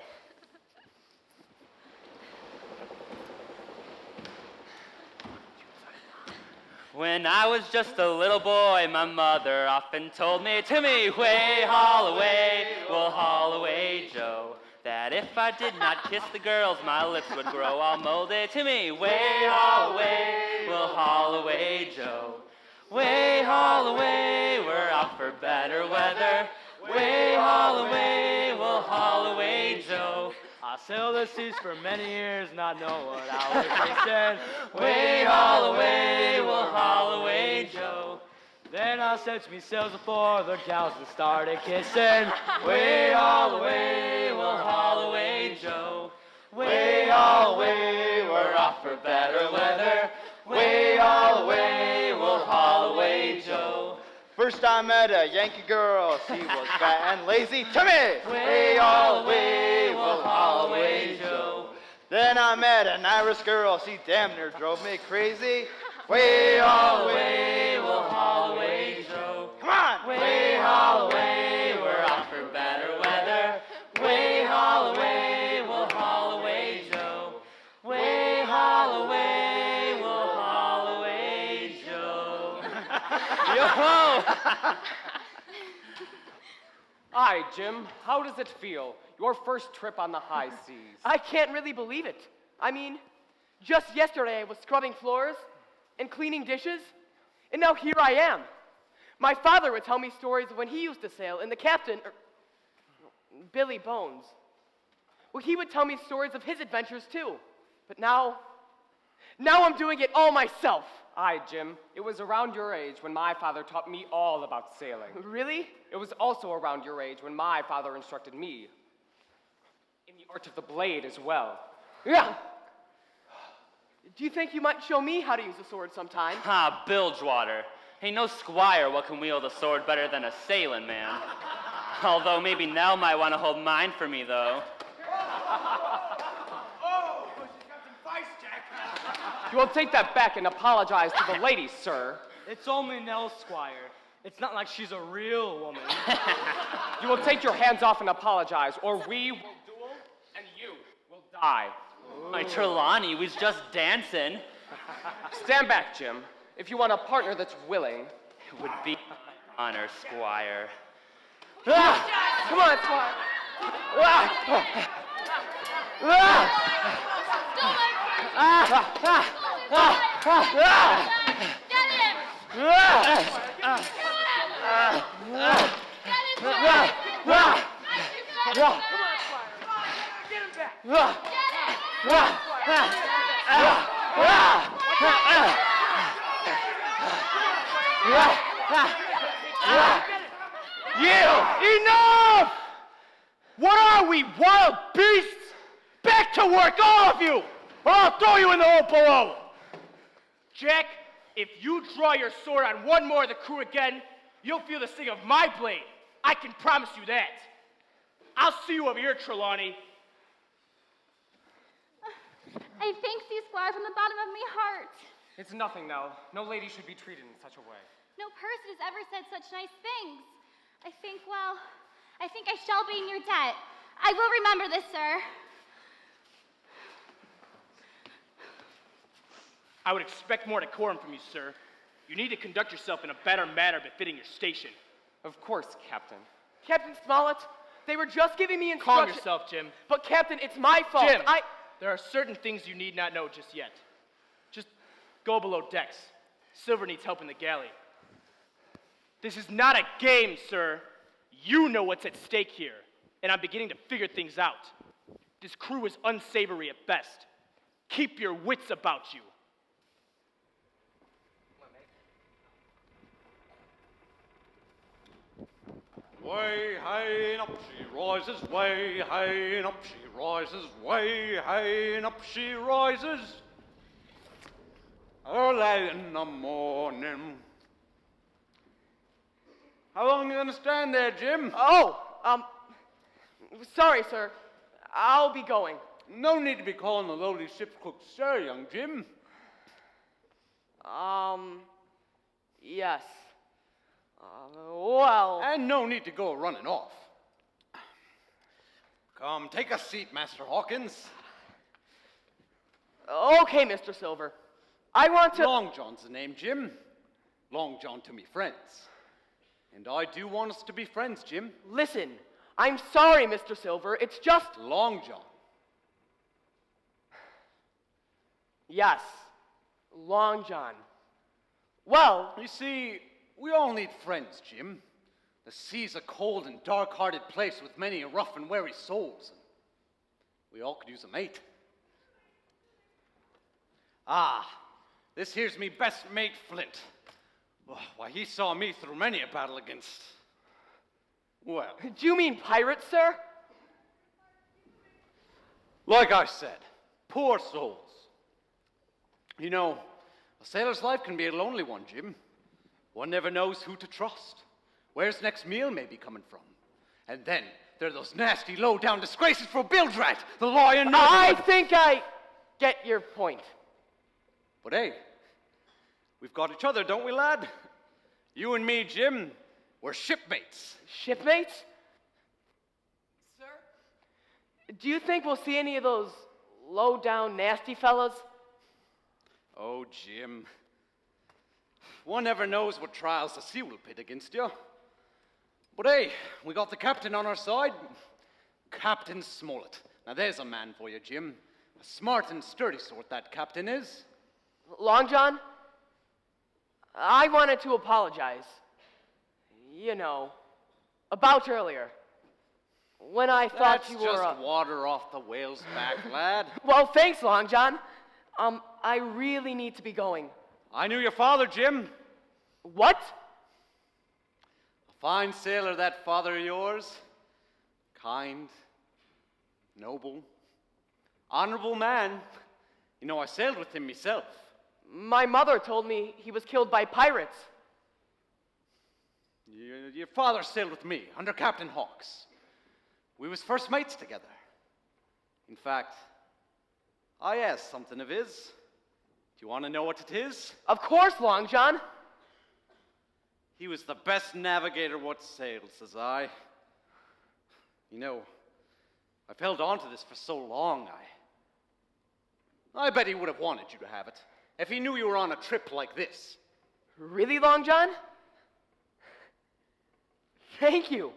When I was just a little boy, my mother often told me, Timmy, way, haul away, we'll haul away, Joe. That if I did not kiss the girls, my lips would grow all moldy. Timmy, way, haul away, we'll haul away, Joe. Way, haul away, we're out for better weather. Way, haul away, we'll haul away, Joe. I sailed the seas for many years, not know what I was chasing. Way haul away, we'll haul away, Joe. Then I set me sails before the gals that started kissing. Way haul away, we'll haul away, Joe. Way haul away, we're off for better weather. Way haul away, we'll haul away, Joe. First I met a Yankee girl, she was fat and lazy. Timmy! Way all away, we'll haul away, Joe. Then I met an Irish girl, she damn near drove me crazy. Way all away, we'll haul away, Joe. Come on! Way haul away, we're off for better weather. Way haul away, we'll haul away, Joe. Way haul away, we'll haul away, Joe. Yo-ho! Hi, Jim. How does it feel? Your first trip on the high seas. I can't really believe it. I mean, just yesterday I was scrubbing floors and cleaning dishes, and now here I am. My father would tell me stories of when he used to sail, and the captain, Billy Bones, well, he would tell me stories of his adventures too. But now I'm doing it all myself. Aye, Jim. It was around your age when my father taught me all about sailing. Really? It was also around your age when my father instructed me in the art of the blade as well. Yeah. Do you think you might show me how to use a sword sometime? Ah, Bilgewater. Ain't no squire what can wield a sword better than a sailing man. Although maybe Nell might want to hold mine for me, though. Oh, she's got some vice, Jack. You will take that back and apologize to the ladies, sir. It's only Nell, Squire. It's not like she's a real woman. You will take your hands off and apologize, or we will duel and you will die. My Trelawney was just dancing. Stand back, Jim. If you want a partner that's willing. It would be an honor, Squire. Come on, Squire. Enough! What are we, wild beasts? Back to work, all of you! Or I'll throw you in the hole below! Jack, if you draw your sword on one more of the crew again, you'll feel the sting of my blade. I can promise you that. I'll see you over here, Trelawney. I thank thee, Squire, from the bottom of my heart. It's nothing, Nell. No lady should be treated in such a way. No person has ever said such nice things. I think I shall be in your debt. I will remember this, sir. I would expect more decorum from you, sir. You need to conduct yourself in a better manner befitting your station. Of course, Captain. Captain Smollett, they were just giving me Calm instructions. yourself, Jim. But Captain, it's my fault. Jim, there are certain things you need not know just yet. Just go below decks. Silver needs help in the galley. This is not a game, sir. You know what's at stake here, and I'm beginning to figure things out. This crew is unsavory at best. Keep your wits about you. Way high and up she rises, way high and up she rises, way high and up she rises. Early in the morning. How long are you going to stand there, Jim? Sorry, sir. I'll be going. No need to be calling the lowly ship's cook sir, young Jim. Yes. Well... And no need to go running off. Come, take a seat, Master Hawkins. Okay, Mr. Silver. I want to... Long John's the name, Jim. Long John to me friends. And I do want us to be friends, Jim. Listen, I'm sorry, Mr. Silver. It's just... Long John. Yes. Long John. Well... You see, we all need friends, Jim. The sea's a cold and dark-hearted place with many rough and weary souls. We all could use a mate. Ah, this here's me best mate, Flint. Oh, why, he saw me through many a battle against... Well, Do you mean pirates, sir? like I said, poor souls. You know, a sailor's life can be a lonely one, Jim. One never knows who to trust, where his next meal may be coming from. And then there are those nasty, low-down disgraces for Bildrat, the lawyer... I think I get your point. But hey, we've got each other, don't we, lad? You and me, Jim, we're shipmates. Shipmates? Sir? Do you think we'll see any of those low-down, nasty fellows? Oh, Jim. One never knows what trials the sea will pit against you. But hey, we got the captain on our side. Captain Smollett. Now there's a man for you, Jim. A smart and sturdy sort, that captain is. Long John? I wanted to apologize. You know, about earlier. When I thought That's you were just water off the whale's back, lad. Well, thanks, Long John. I really need to be going. I knew your father, Jim. What? A fine sailor, that father of yours. Kind, noble, honorable man. You know, I sailed with him myself. My mother told me he was killed by pirates. Your father sailed with me, under Captain Hawks. We was first mates together. In fact, I asked something of his. Do you want to know what it is? Of course, Long John. He was the best navigator what sailed, says I. You know, I've held on to this for so long, I bet he would have wanted you to have it, if he knew you were on a trip like this. Really, Long John? Thank you.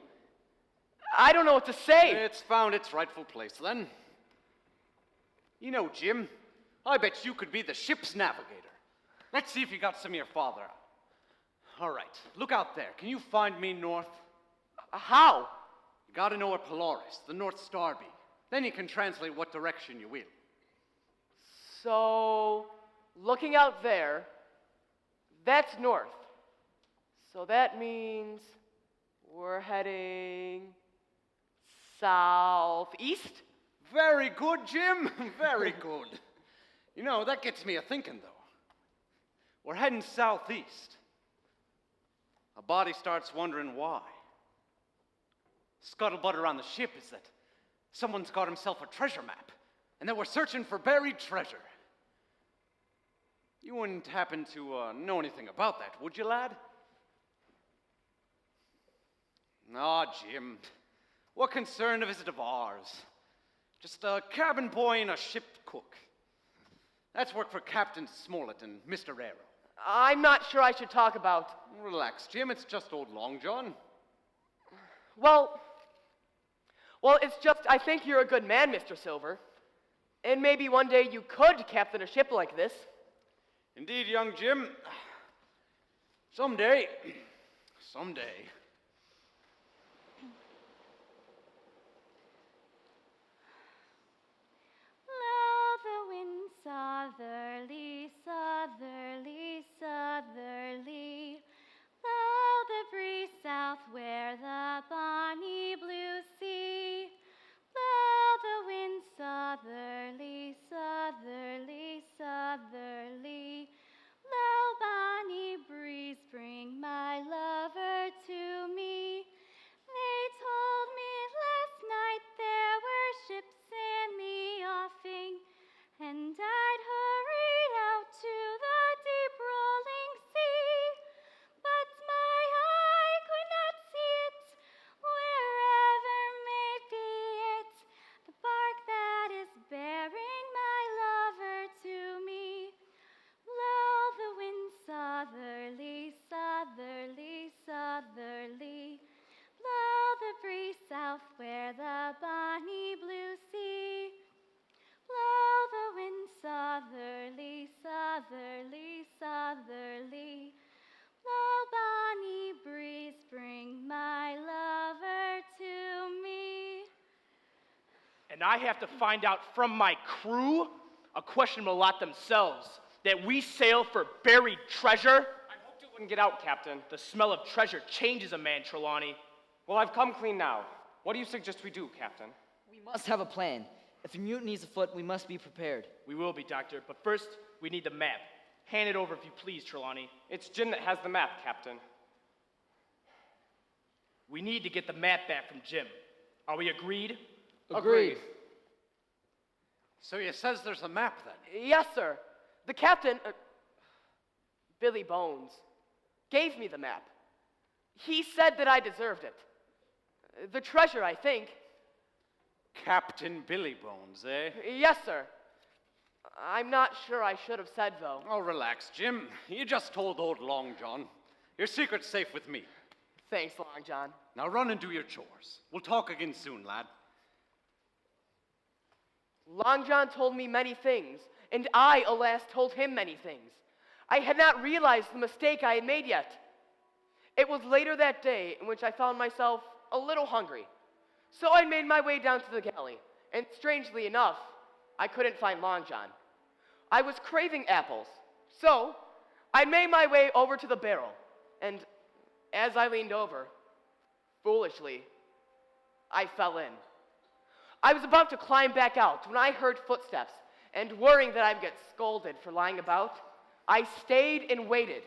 I don't know what to say. It's found its rightful place, then. You know, Jim, I bet you could be the ship's navigator. Let's see if you got some of your father. All right, look out there. Can you find me north? How? You gotta know where Polaris, the North Star, be. Then you can translate what direction you will. So, looking out there, that's north. So that means we're heading southeast? Very good, Jim. Very good. You know, that gets me a-thinking, though. We're heading southeast. A body starts wondering why. Scuttlebutt around the ship is that someone's got himself a treasure map, and that we're searching for buried treasure. You wouldn't happen to know anything about that, would you, lad? Aw, Jim. What concern is it of ours? Just a cabin boy and a ship cook. That's work for Captain Smollett and Mr. Arrow. I'm not sure I should talk about... Relax, Jim. It's just old Long John. Well, it's just I think you're a good man, Mr. Silver. And maybe one day you could captain a ship like this. Indeed, young Jim. Someday. Someday. Blow the wind southerly, southerly, southerly. Blow the breeze south where the bonny blue sea. Blow the wind southerly, southerly, southerly. Blow, bonny breeze, bring my lover to And I have to find out from my crew, a questionable lot themselves, that we sail for buried treasure. I hoped it wouldn't get out, Captain. The smell of treasure changes a man, Trelawney. Well, I've come clean now. What do you suggest we do, Captain? We must have a plan. If a mutiny is afoot, we must be prepared. We will be, Doctor, but first, we need the map. Hand it over if you please, Trelawney. It's Jim that has the map, Captain. We need to get the map back from Jim. Are we agreed? Agreed. So you says there's a map then? Yes, sir. The captain, Billy Bones, gave me the map. He said that I deserved it. The treasure, I think. Captain Billy Bones, eh? Yes, sir. I'm not sure I should have said, though. Oh, relax, Jim. You just told old Long John. Your secret's safe with me. Thanks, Long John. Now run and do your chores. We'll talk again soon, lad. Long John told me many things, and I, alas, told him many things. I had not realized the mistake I had made yet. It was later that day in which I found myself a little hungry. So I made my way down to the galley, and strangely enough, I couldn't find Long John. I was craving apples, so I made my way over to the barrel, and as I leaned over, foolishly, I fell in. I was about to climb back out when I heard footsteps, and worrying that I'd get scolded for lying about, I stayed and waited.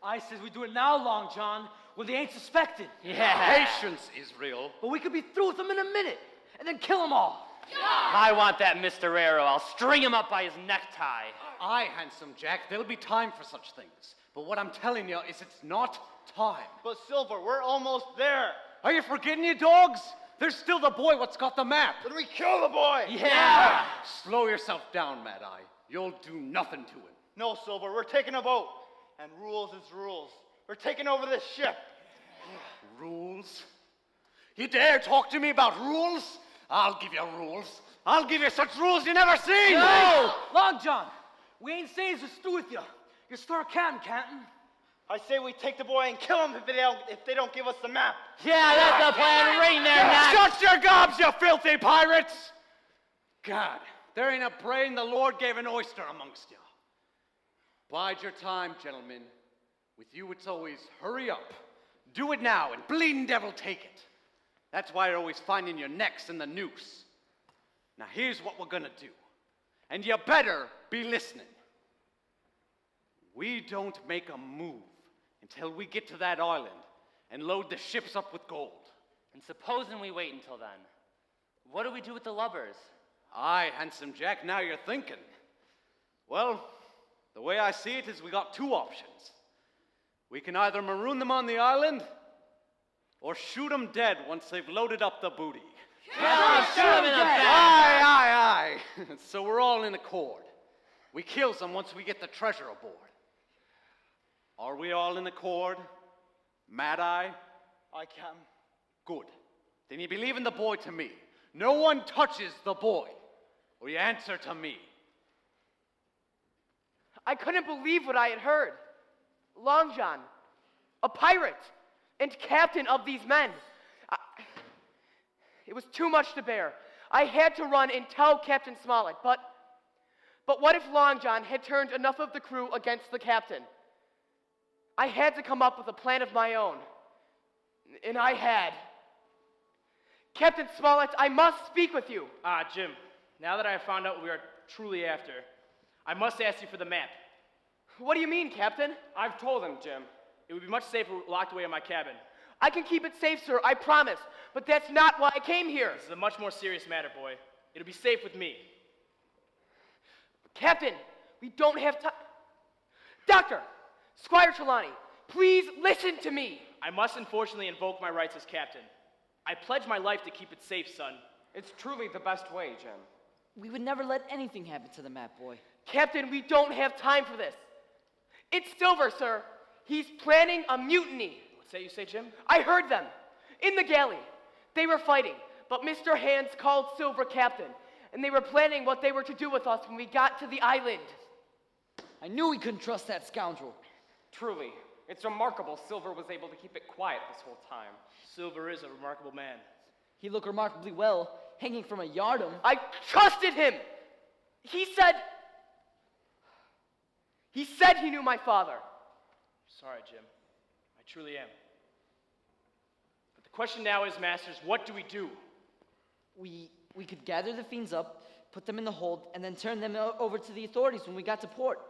I says we do it now, Long John, when they ain't suspected. Patience, Israel. But we could be through with them in a minute, and then kill them all. I want that Mr. Arrow. I'll string him up by his necktie. Aye, handsome Jack, there'll be time for such things. But what I'm telling you is it's not time. But Silver, we're almost there. Are you forgetting, you dogs? There's still the boy what's got the map. Then we kill the boy. Yeah! Slow yourself down, Mad Eye. You'll do nothing to him. No, Silver, we're taking a boat. And rules is rules. We're taking over this ship. Rules? You dare talk to me about rules? I'll give you rules. I'll give you such rules you never seen. No! Long John, we ain't saying just through with you. You're still a Captain. I say we take the boy and kill him if they don't give us the map. Yeah, that's the plan right there, Knock. Shut your gobs, you filthy pirates! God, there ain't a brain the Lord gave an oyster amongst you. Bide your time, gentlemen. With you, it's always hurry up. Do it now, and bleeding devil take it. That's why you're always finding your necks in the noose. Now here's what we're gonna do. And you better be listening. We don't make a move until we get to that island and load the ships up with gold. And supposing we wait until then, what do we do with the lubbers? Aye, handsome Jack, now you're thinking. Well, the way I see it is we got two options. We can either maroon them on the island or shoot them dead once they've loaded up the booty. Aye. So we're all in accord. We kills them once we get the treasure aboard. Are we all in accord? Mad Eye? I can. Good. Then you be leaving the boy to me. No one touches the boy, or you answer to me. I couldn't believe what I had heard. Long John, a pirate, and captain of these men. It was too much to bear. I had to run and tell Captain Smollett, but what if Long John had turned enough of the crew against the captain? I had to come up with a plan of my own. And I had. Captain Smollett, I must speak with you. Jim, now that I have found out what we are truly after, I must ask you for the map. What do you mean, Captain? I've told him, Jim. It would be much safer locked away in my cabin. I can keep it safe, sir, I promise. But that's not why I came here. This is a much more serious matter, boy. It'll be safe with me. Captain, we don't have time. Doctor, Squire Trelawney, please listen to me. I must unfortunately invoke my rights as captain. I pledge my life to keep it safe, son. It's truly the best way, Jim. We would never let anything happen to the map boy. Captain, we don't have time for this. It's Silver, sir. He's planning a mutiny. What's that you say, Jim? I heard them. In the galley. They were fighting, but Mr. Hands called Silver captain, and they were planning what they were to do with us when we got to the island. I knew we couldn't trust that scoundrel. Truly, it's remarkable Silver was able to keep it quiet this whole time. Silver is a remarkable man. He looked remarkably well. hanging from a yardum. I trusted him. He said he knew my father. Sorry, Jim. I truly am. But the question now is, Masters, what do we do? We could gather the fiends up, put them in the hold, and then turn them over to the authorities when we got to port.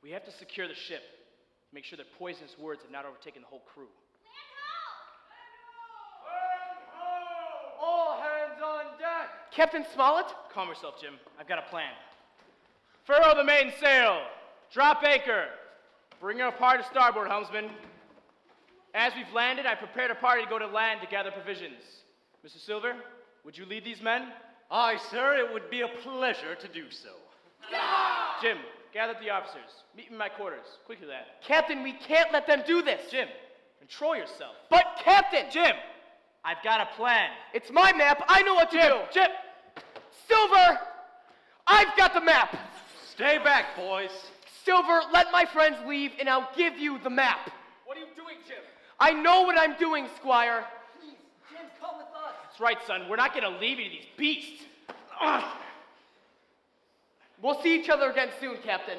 We have to secure the ship to make sure that poisonous words have not overtaken the whole crew. All hands on deck! Captain Smollett? Calm yourself, Jim. I've got a plan. Furrow the mainsail. Drop anchor. Bring your party to starboard, helmsman. As we've landed, I prepared a party to go to land to gather provisions. Mr. Silver, would you lead these men? Aye, sir, it would be a pleasure to do so. Jim, gather the officers. Meet me in my quarters. Quickly, lad. Captain, we can't let them do this. Jim, control yourself. But, Captain! Jim, I've got a plan. It's my map. I know what to do. Jim! Silver! I've got the map. Stay back, boys. Silver, let my friends leave, and I'll give you the map. What are you doing, Jim? I know what I'm doing, Squire. Please, Jim, come with us. That's right, son. We're not going to leave you to these beasts. We'll see each other again soon, Captain.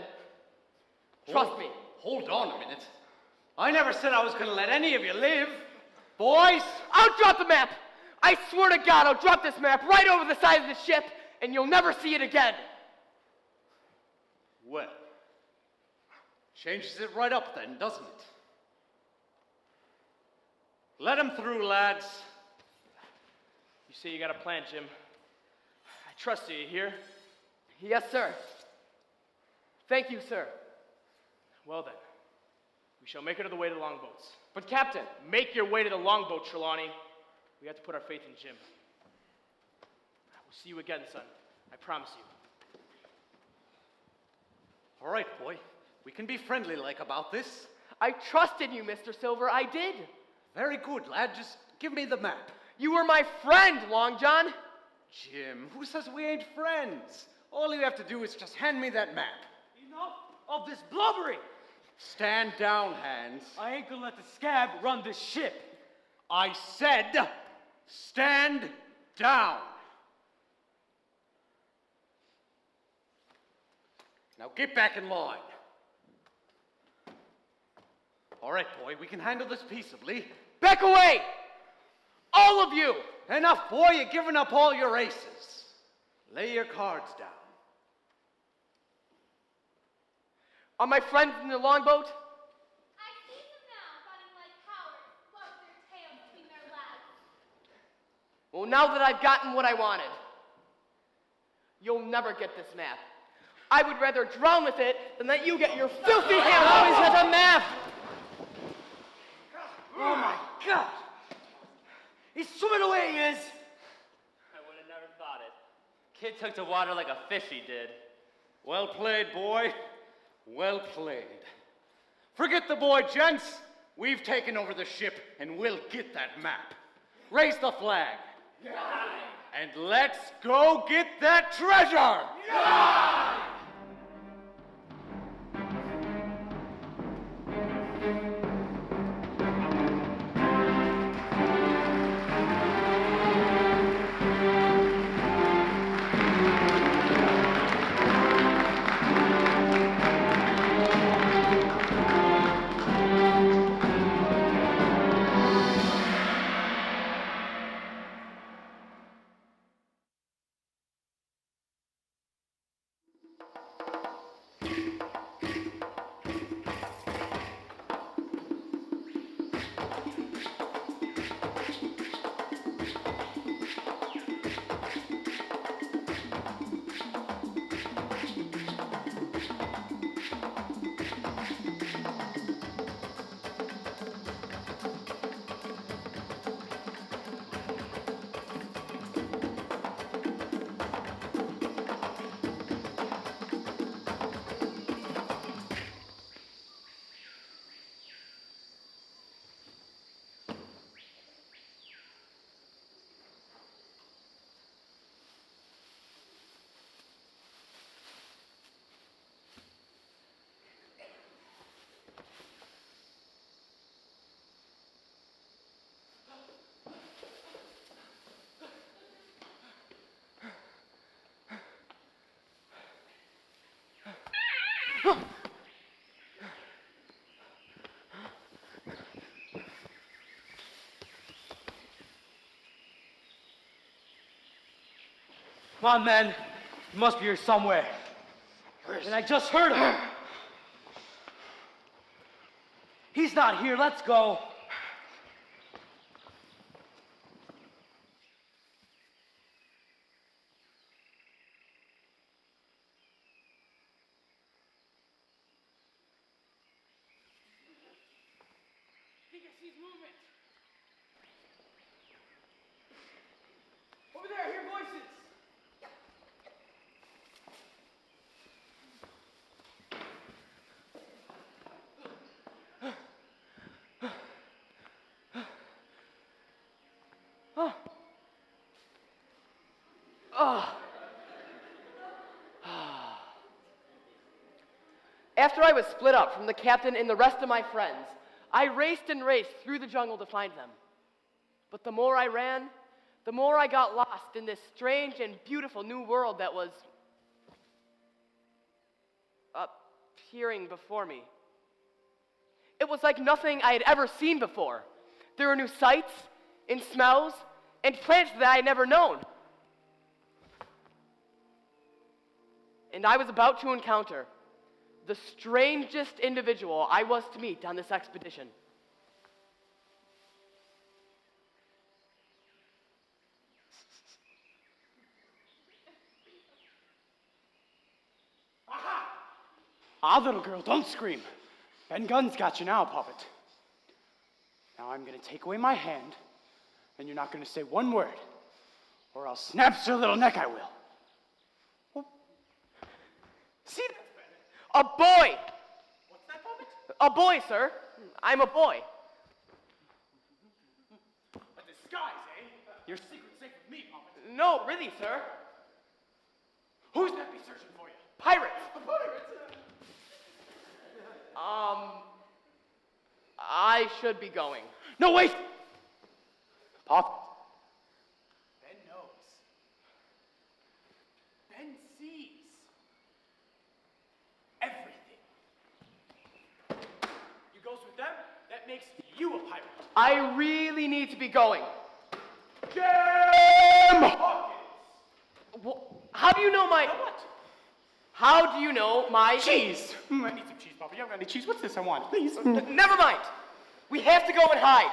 Trust me. Hold on a minute. I never said I was going to let any of you live. Boys! I'll drop the map. I swear to God, I'll drop this map right over the side of the ship, and you'll never see it again. Well, changes it right up then, doesn't it? Let him through, lads. You say you got a plan, Jim. I trust you, you hear? Yes, sir. Thank you, sir. Well then, we shall make it to the way to the longboats. But, Captain, Make your way to the longboat, Trelawney. We have to put our faith in Jim. We'll see you again, son. I promise you. All right, boy. We can be friendly-like about this. I trusted you, Mr. Silver. I did. Very good, lad. Just give me the map. You were my friend, Long John. Jim, who says we ain't friends? All you have to do is just hand me that map. Enough of this blubbering! Stand down, Hans. I ain't gonna let the scab run this ship. I said, stand down. Now get back in line. All right, boy, we can handle this peaceably. Back away! All of you! Enough, boy, you're giving up all your aces. Lay your cards down. Are my friends in the longboat? I see them now, running like cowards, clubbing their tails between their legs. Well, now that I've gotten what I wanted, you'll never get this map. I would rather drown with it than that you get your filthy hands. Oh, he's got the map! Oh my God! He's swimming away, he is! I would have never thought it. Kid took to water like a fish, he did. Well played, boy. Well played. Forget the boy, gents. We've taken over the ship, and we'll get that map. Raise the flag. And let's go get that treasure! Come on, men. He must be here somewhere. And I just heard him. He's not here. Let's go. Over there, I hear voices. Oh. Oh. After I was split up from the captain and the rest of my friends, I raced and raced through the jungle to find them. But the more I ran, the more I got lost in this strange and beautiful new world that was appearing before me. It was like nothing I had ever seen before. There were new sights and smells and plants that I had never known. And I was about to encounter the strangest individual I was to meet on this expedition. Ah, little girl, don't scream. Ben Gunn's got you now, puppet. Now I'm going to take away my hand, and you're not going to say one word, or I'll snap your little neck, I will. See that? A boy! What's that, puppet? A boy, sir. I'm a boy. A disguise, eh? Your secret's safe with me, puppet. No, really, sir. Who's that be searching for you? Pirates. Pirates? I should be going. No, wait! Pop. Ben knows. Ben sees. Everything. You goes with them, that makes you a pirate. I really need to be going. Jim Hawkins! How do you know my... What? How do you know my... Cheese! I need some cheese, Papa. You haven't got any cheese? What's this I want? Please. Never mind. We have to go and hide.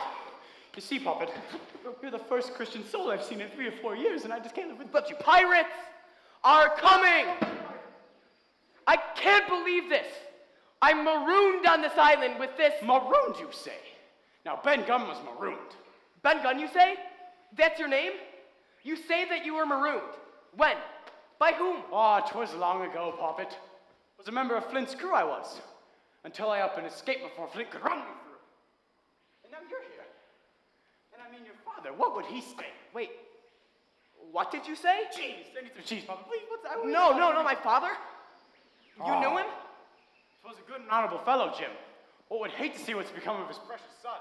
You see, Puppet, you're the first Christian soul I've seen in 3 or 4 years, and I just can't live with... But you pirates are coming! I can't believe this. I'm marooned on this island with this... Marooned, you say? Now, Ben Gunn was marooned. Ben Gunn, you say? That's your name? You say that you were marooned. When? By whom? Oh, 'twas long ago, Puppet. Was a member of Flint's crew I was. Until I up and escaped before Flint could run me through. And now you're here. And I mean your father. What would he say? Wait. What did you say? Cheese. I need some cheese, Puppet. Please, what's that? No, my father? You knew him? 'Twas a good and honorable fellow, Jim. One would hate to see what's become of his precious son.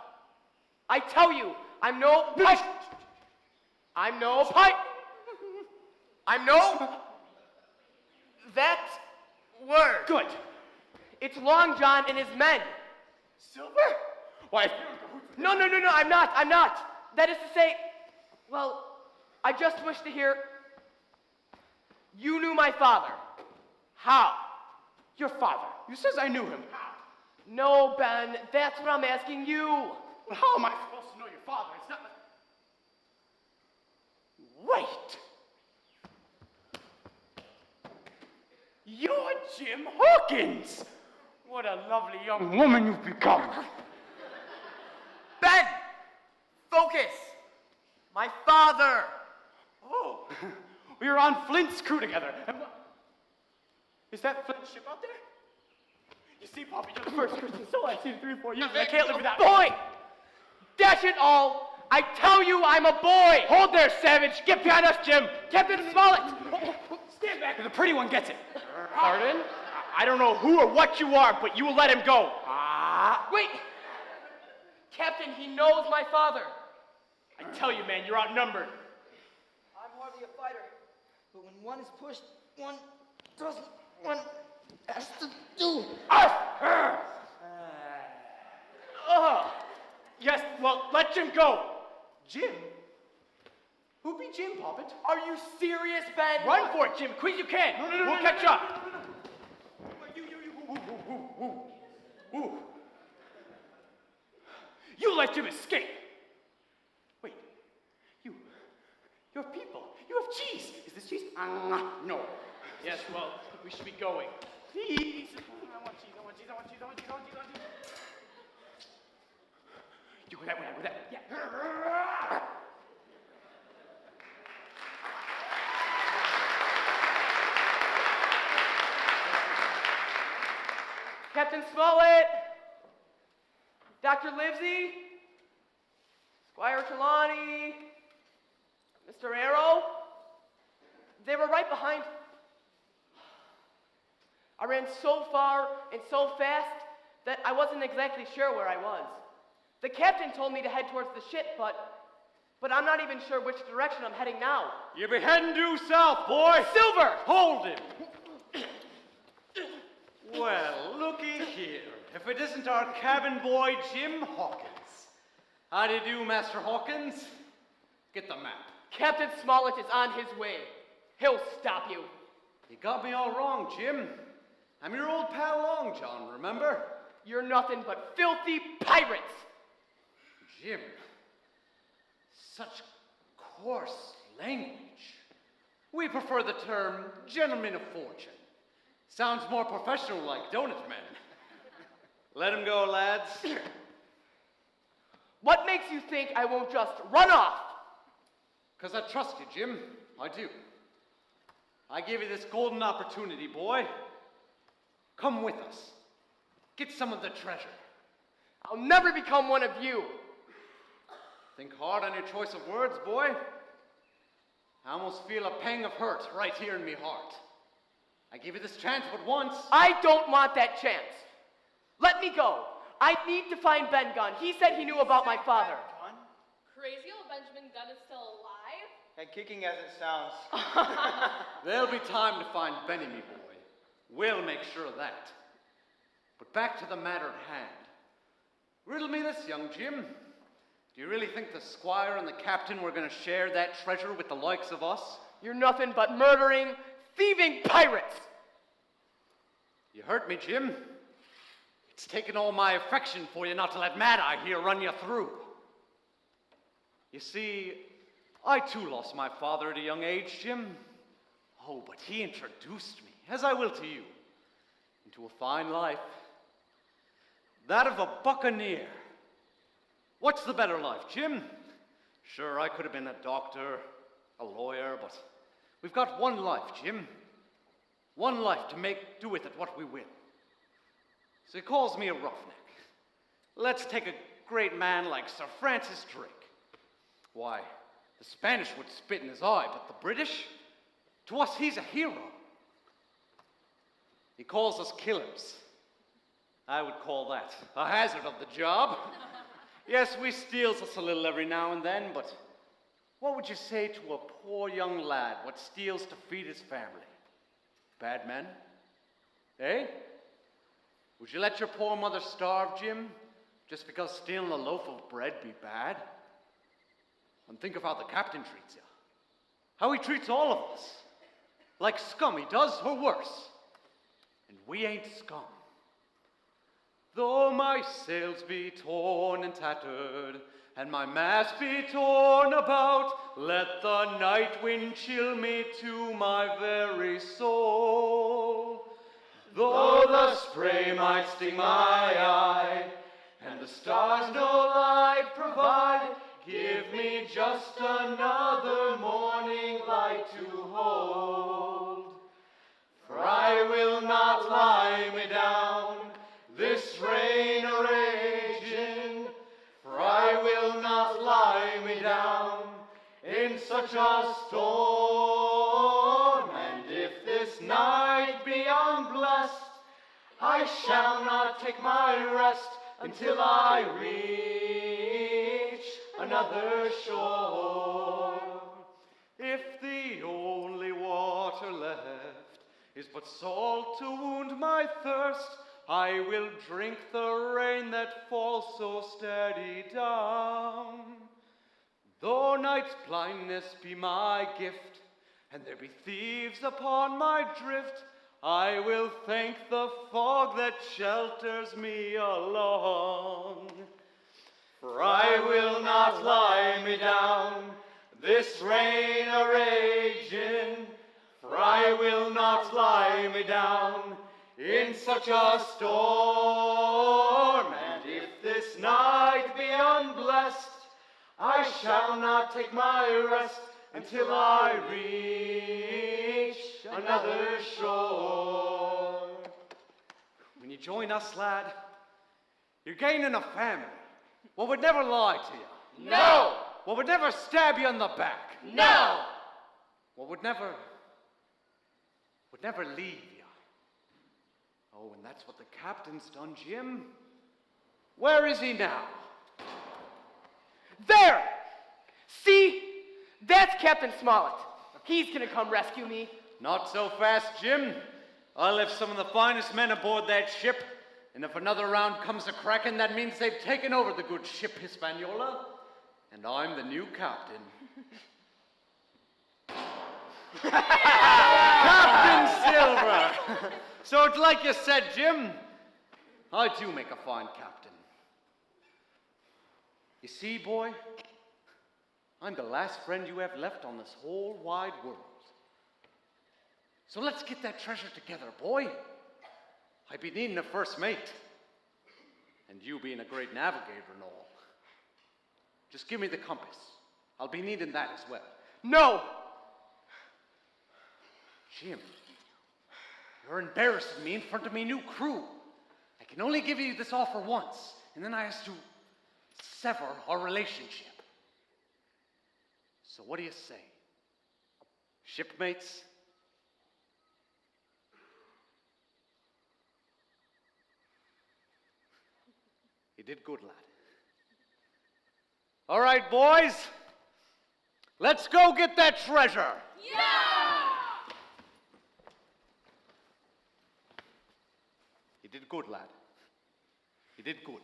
I tell you, I'm no that word. Good. It's Long John and his men. Silver? Why, No, I'm not. That is to say, well, I just wish to hear, you knew my father. How? Your father. You says I knew him. How? No, Ben, that's what I'm asking you. Well, how am I supposed to know your father? It's not like... Wait! You're Jim Hawkins! What a lovely young woman you've become. Ben! Focus! My father! Oh, we were on Flint's crew together. And is that Flint's ship out there? You see, Poppy, you're the first Christian soul I've seen in 3 or 4 years, and I can't live without... Boy! Dash it all! I tell you I'm a boy! Hold there, savage! Get behind us, Jim! Captain Smollett! Stand back, or the pretty one gets it. Pardon? I don't know who or what you are, but you will let him go. Wait! Captain, he knows my father. I tell you, man, you're outnumbered. I'm hardly a fighter, but when one is pushed, one does what one has to do. Yes, well, let Jim go. Jim? Who be Jim, Poppet? Are you serious, Ben? Run for it, Jim, quick you can. We'll catch up. You let Jim escape. Wait, you're people. You have cheese. Is this cheese? No. Yes, well, we should be going. Please. I want cheese. You go that way, I go that way. Yeah. Captain Smollett, Dr. Livesey, Squire Trelawney, Mr. Arrow, they were right behind. I ran so far and so fast that I wasn't exactly sure where I was. The captain told me to head towards the ship, but I'm not even sure which direction I'm heading now. You be heading due south, boy. Silver! Hold him. Well, looky here. If it isn't our cabin boy, Jim Hawkins. How do you do, Master Hawkins? Get the map. Captain Smollett is on his way. He'll stop you. You got me all wrong, Jim. I'm your old pal Long John, remember? You're nothing but filthy pirates. Jim, such coarse language. We prefer the term gentleman of fortune. Sounds more professional-like, don't it, men? Let him go, lads. What makes you think I won't just run off? 'Cause I trust you, Jim. I do. I give you this golden opportunity, boy. Come with us. Get some of the treasure. I'll never become one of you. Think hard on your choice of words, boy. I almost feel a pang of hurt right here in me heart. I gave you this chance but once. I don't want that chance. Let me go. I need to find Ben Gunn. He said he knew about my father. Crazy old Benjamin Gunn is still alive? And kicking as it sounds. There'll be time to find Benny, me boy. We'll make sure of that. But back to the matter at hand. Riddle me this, young Jim. Do you really think the squire and the captain were going to share that treasure with the likes of us? You're nothing but murdering, thieving pirates. You hurt me, Jim. It's taken all my affection for you not to let Mad Eye here run you through. You see, I too lost my father at a young age, Jim. Oh, but he introduced me, as I will to you, into a fine life. That of a buccaneer. What's the better life, Jim? Sure, I could have been a doctor, a lawyer, but we've got one life, Jim. One life to make do with it what we will. So he calls me a roughneck. Let's take a great man like Sir Francis Drake. Why, the Spanish would spit in his eye, but the British? To us, he's a hero. He calls us killers. I would call that a hazard of the job. Yes, we steals us a little every now and then, but what would you say to a poor young lad what steals to feed his family? Bad men? Eh? Would you let your poor mother starve, Jim, just because stealing a loaf of bread be bad? And think of how the captain treats you. How he treats all of us. Like scum he does, or worse. And we ain't scum. Though my sails be torn and tattered, and my mast be torn about, let the night wind chill me to my very soul. Though the spray might sting my eye, and the stars no light provide, give me just another morning light to hold. For I will not lie me down, this rain a-raging, for I will not lie me down in such a storm. And if this night be unblessed, I shall not take my rest until I reach another shore. If the only water left is but salt to wound my thirst, I will drink the rain that falls so steady down. Though night's blindness be my gift, and there be thieves upon my drift, I will thank the fog that shelters me along. For I will not lie me down, this rain a-raging. For I will not lie me down in such a storm. And if this night be unblessed, I shall not take my rest until I reach another shore. When you join us, lad, you're gaining a family. What would never lie to you. No! What would never stab you in the back. No! What would never leave you. Oh, and that's what the captain's done, Jim. Where is he now? There! See? That's Captain Smollett. He's gonna come rescue me. Not so fast, Jim. I left some of the finest men aboard that ship, and if another round comes a-cracking, that means they've taken over the good ship Hispaniola, and I'm the new captain. Captain Silver! So it's like you said, Jim, I do make a fine captain. You see, boy, I'm the last friend you have left on this whole wide world. So let's get that treasure together, boy. I'd be needing a first mate. And you being a great navigator and all. Just give me the compass. I'll be needing that as well. No! Jim, you're embarrassing me in front of me new crew. I can only give you this offer once, and then I have to sever our relationship. So what do you say? Shipmates? You did good, lad. All right, boys. Let's go get that treasure. You did good, lad. You did good.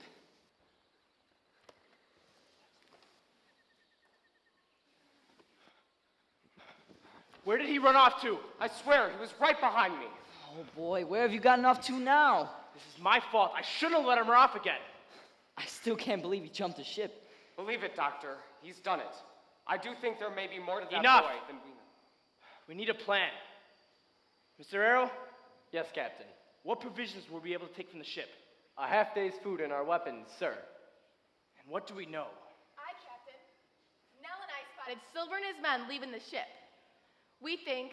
Where did he run off to? I swear, he was right behind me. Oh boy, where have you gotten off to now? This is my fault. I shouldn't have let him run off again. I still can't believe he jumped the ship. Believe it, Doctor. He's done it. I do think there may be more to that Enough. boy than we know. We need a plan. Mr. Errol, Yes, Captain. what provisions were we able to take from the ship? A half-day's food and our weapons, sir. And what do we know? Aye, Captain. Nell and I spotted Silver and his men leaving the ship. We think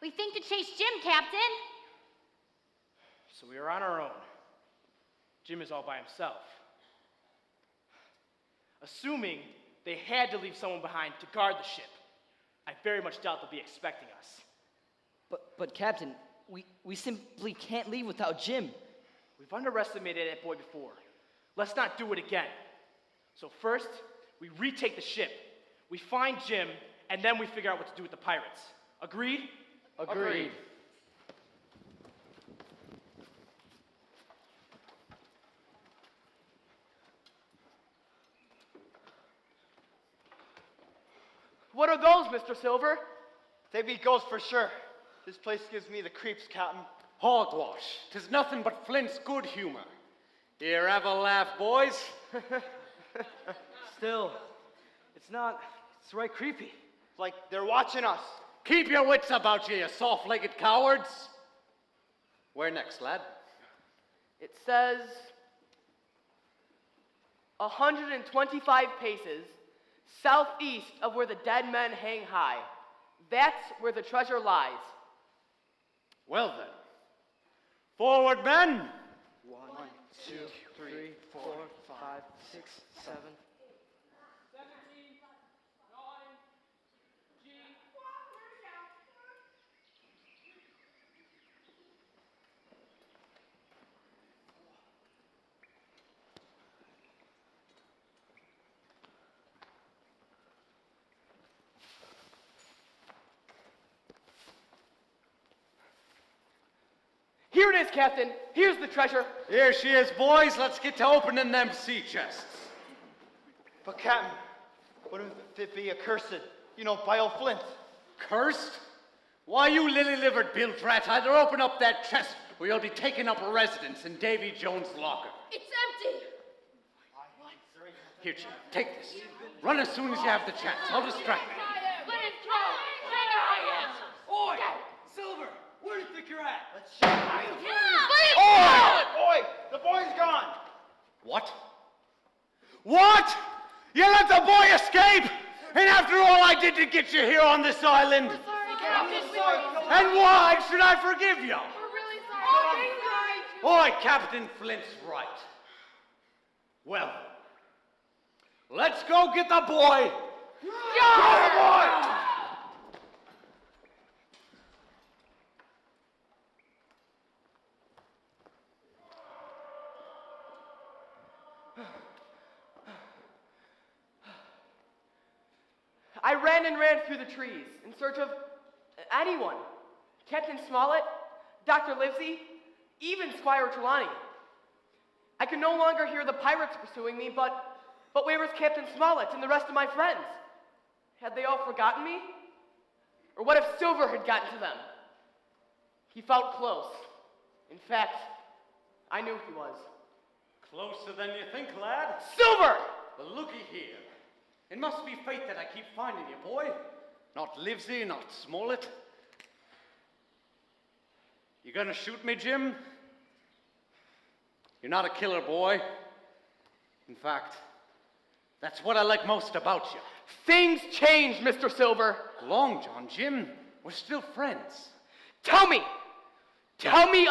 to chase Jim, Captain. So we are on our own. Jim is all by himself. Assuming they had to leave someone behind to guard the ship, I very much doubt they'll be expecting us. But Captain, we simply can't leave without Jim. We've underestimated that boy before. Let's not do it again. So first, we retake the ship. We find Jim, and then we figure out what to do with the pirates. Agreed? Agreed. What are those, Mr. Silver? They be ghosts for sure. This place gives me the creeps, Captain. Hogwash. 'Tis nothing but Flint's good humor. Here, have a laugh, boys. Still, it's right creepy. It's like they're watching us. Keep your wits about you soft-legged cowards. Where next, lad? It says 125 paces southeast of where the dead men hang high. That's where the treasure lies. Well then. Forward, men! 1, 2, 3, 4, 5, 6, 7. Here it is, Captain. Here's the treasure. Here she is, boys. Let's get to opening them sea chests. But Captain, But if it be accursed, by old Flint. Cursed? Why, you lily-livered bilge-rat, either open up that chest or you'll be taking up residence in Davy Jones' locker. It's empty. Here, Jim, take this. Run as soon as you have the chance. I'll distract you. Oi! Silver, where do you think you're at? Boy, the boy's gone. What? What? You let the boy escape? And after all I did to get you here on this island? And why should I forgive you? We're really sorry. Oi, Captain Flint's right. Well, let's go get the boy. Go, boy! I ran and ran through the trees in search of anyone. Captain Smollett, Dr. Livesey, even Squire Trelawney. I could no longer hear the pirates pursuing me, but where was Captain Smollett and the rest of my friends? Had they all forgotten me? Or what if Silver had gotten to them? He felt close. In fact, I knew he was. Closer than you think, lad. Silver! Well, looky here. It must be fate that I keep finding you, boy. Not Livesey, not Smollett. You gonna shoot me, Jim? You're not a killer, boy. In fact, that's what I like most about you. Things change, Mr. Silver. Long John, Jim, we're still friends. Tell me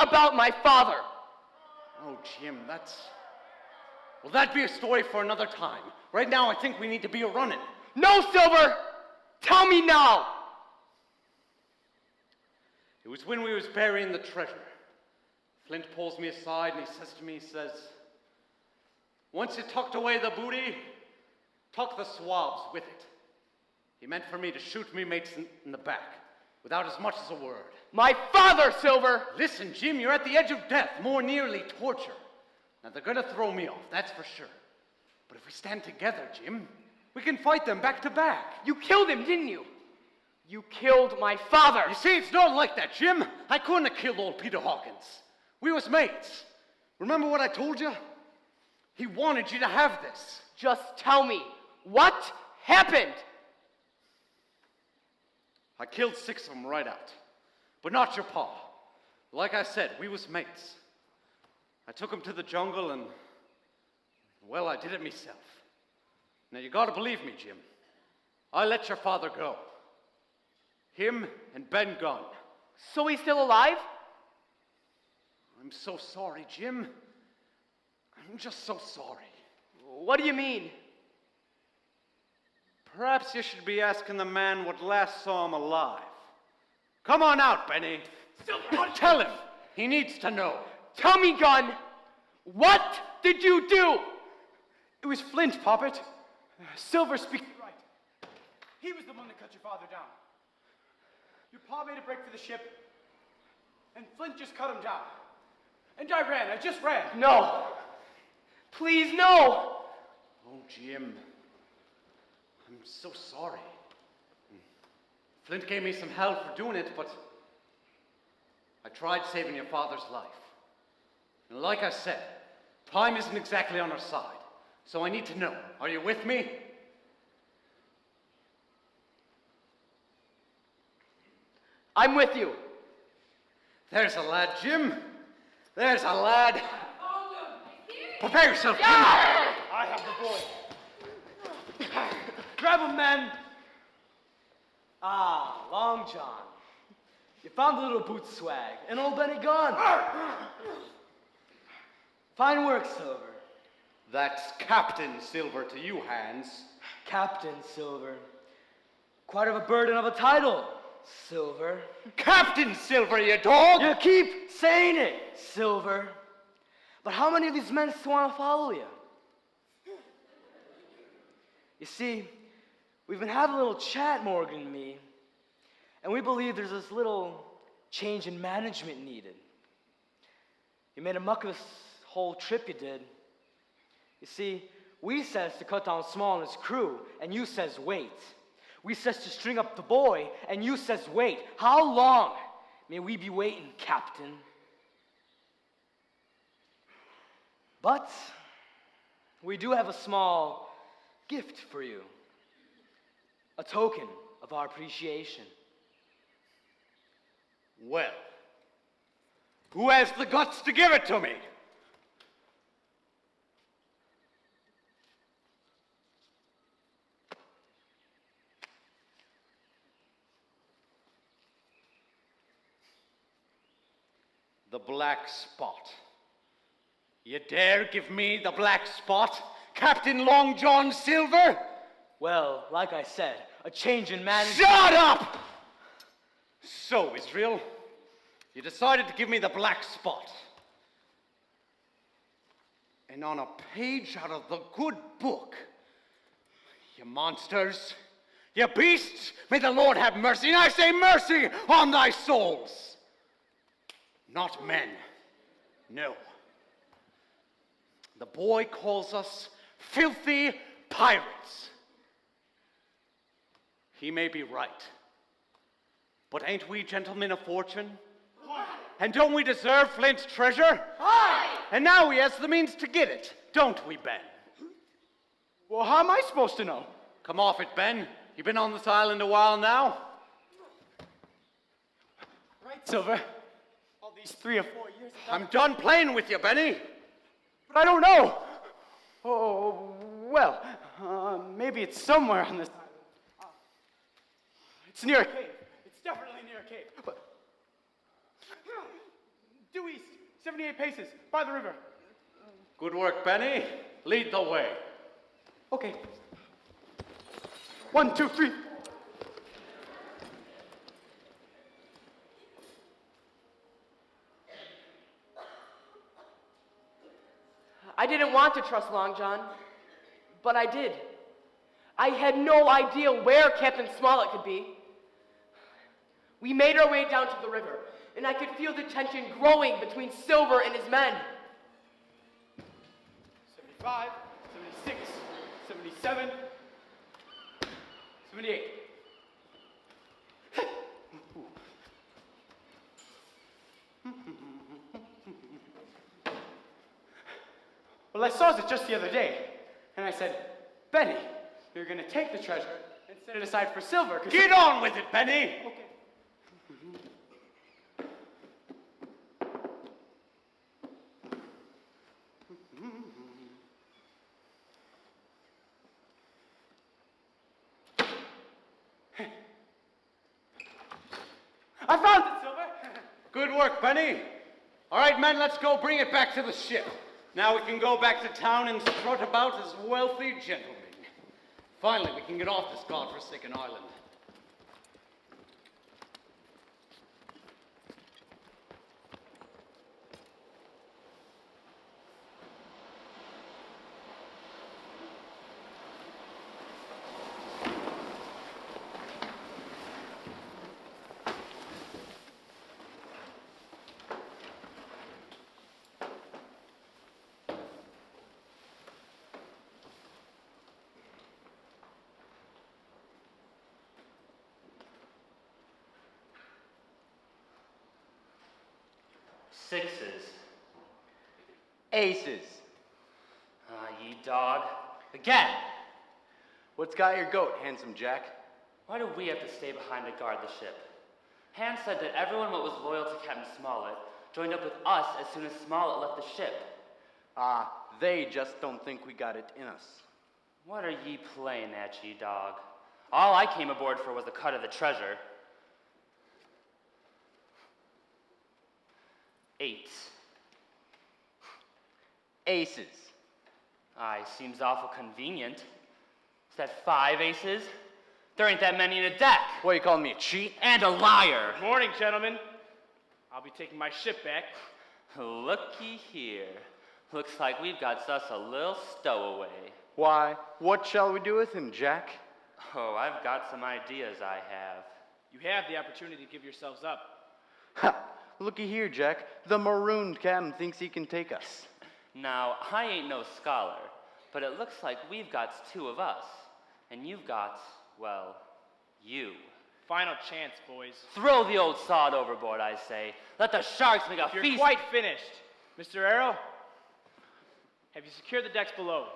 about my father. Oh, Jim, well, that'd be a story for another time. Right now, I think we need to be a-running. No, Silver! Tell me now! It was when we was burying the treasure. Flint pulls me aside and he says to me, he says, once you tucked away the booty, tuck the swabs with it. He meant for me to shoot me mates in the back, without as much as a word. My father, Silver! Listen, Jim, you're at the edge of death, more nearly torture. Now, they're gonna throw me off, that's for sure. But if we stand together, Jim, we can fight them back to back. You killed him, didn't you? You killed my father. You see, it's not like that, Jim. I couldn't have killed old Peter Hawkins. We was mates. Remember what I told you? He wanted you to have this. Just tell me, what happened? I killed 6 of them right out. But not your pa. Like I said, we was mates. I took him to the jungle and, well, I did it myself. Now, you gotta believe me, Jim. I let your father go. Him and Ben Gunn. So he's still alive? I'm so sorry, Jim. I'm just so sorry. What do you mean? Perhaps you should be asking the man what last saw him alive. Come on out, Benny. Tell him. He needs to know. Tell me, Gunn. What did you do? It was Flint, Poppet. Silver speaks right. He was the one that cut your father down. Your pa made a break for the ship, and Flint just cut him down. And I just ran. No. Please, no. Oh, Jim. I'm so sorry. Flint gave me some hell for doing it, but I tried saving your father's life. And like I said, time isn't exactly on our side. So I need to know. Are you with me? I'm with you. There's a lad, Jim. There's a lad. Prepare yourself, Jim. I have the boy. Grab him, men. Ah, Long John. You found the little boot swag, and old Benny Gunn. Fine work, Silver. That's Captain Silver to you, Hans. Captain Silver. Quite of a burden of a title, Silver. Captain Silver, you dog! You keep saying it, Silver. But how many of these men still want to follow you? You see, we've been having a little chat, Morgan and me, and we believe there's this little change in management needed. You made a muck of this whole trip you did. You see, We says to cut down Small and his crew, and you says wait. We says to string up the boy, and you says wait. How long may we be waiting, Captain? But we do have a small gift for you. A token of our appreciation. Well, who has the guts to give it to me? The black spot. You dare give me the black spot, Captain Long John Silver? Well, like I said, a change in management. Shut up! So, Israel, you decided to give me the black spot. And on a page out of the good book, you monsters, you beasts, may the Lord have mercy, and I say mercy on thy souls. Not men, no. The boy calls us filthy pirates. He may be right. But ain't we gentlemen of fortune? Aye. And don't we deserve Flint's treasure? Aye. And now he has the means to get it, don't we, Ben? Well, how am I supposed to know? Come off it, Ben. You've been on this island a while now. Right, Silver. All these 3 or 4 years. I'm done playing with you, Benny. But I don't know. Oh, well, maybe it's somewhere on this island. It's near a cave. It's definitely near a cave. But due east, 78 paces, by the river. Good work, Benny. Lead the way. Okay. 1, 2, 3. I didn't want to trust Long John, but I did. I had no idea where Captain Smollett could be. We made our way down to the river, and I could feel the tension growing between Silver and his men. 75, 76, 77, 78. Well, I saw it just the other day, and I said, Benny, you're going to take the treasure and set it aside for Silver. Get on with it, Benny! Okay. I found it, Silver! Good work, Benny. All right, men, let's go bring it back to the ship. Now we can go back to town and strut about as wealthy gentlemen. Finally, we can get off this godforsaken island. Sixes. Aces. Ye dog. Again! What's got your goat, handsome Jack? Why do we have to stay behind to guard the ship? Hans said that everyone that was loyal to Captain Smollett joined up with us as soon as Smollett left the ship. They just don't think we got it in us. What are ye playing at, ye dog? All I came aboard for was the cut of the treasure. 8. Aces. Aye, seems awful convenient. Is that 5 aces? There ain't that many in a deck. What, you calling me a cheat? And a liar. Good morning, gentlemen. I'll be taking my ship back. Looky here. Looks like we've got us a little stowaway. Why, what shall we do with him, Jack? Oh, I've got some ideas I have. You have the opportunity to give yourselves up. Ha! Looky here, Jack. The marooned captain thinks he can take us. Now, I ain't no scholar, but it looks like we've got two of us, and you've got, well, you. Final chance, boys. Throw the old sod overboard, I say. Let the sharks make a If you're feast. quite finished, Mr. Errol, have you secured the decks below?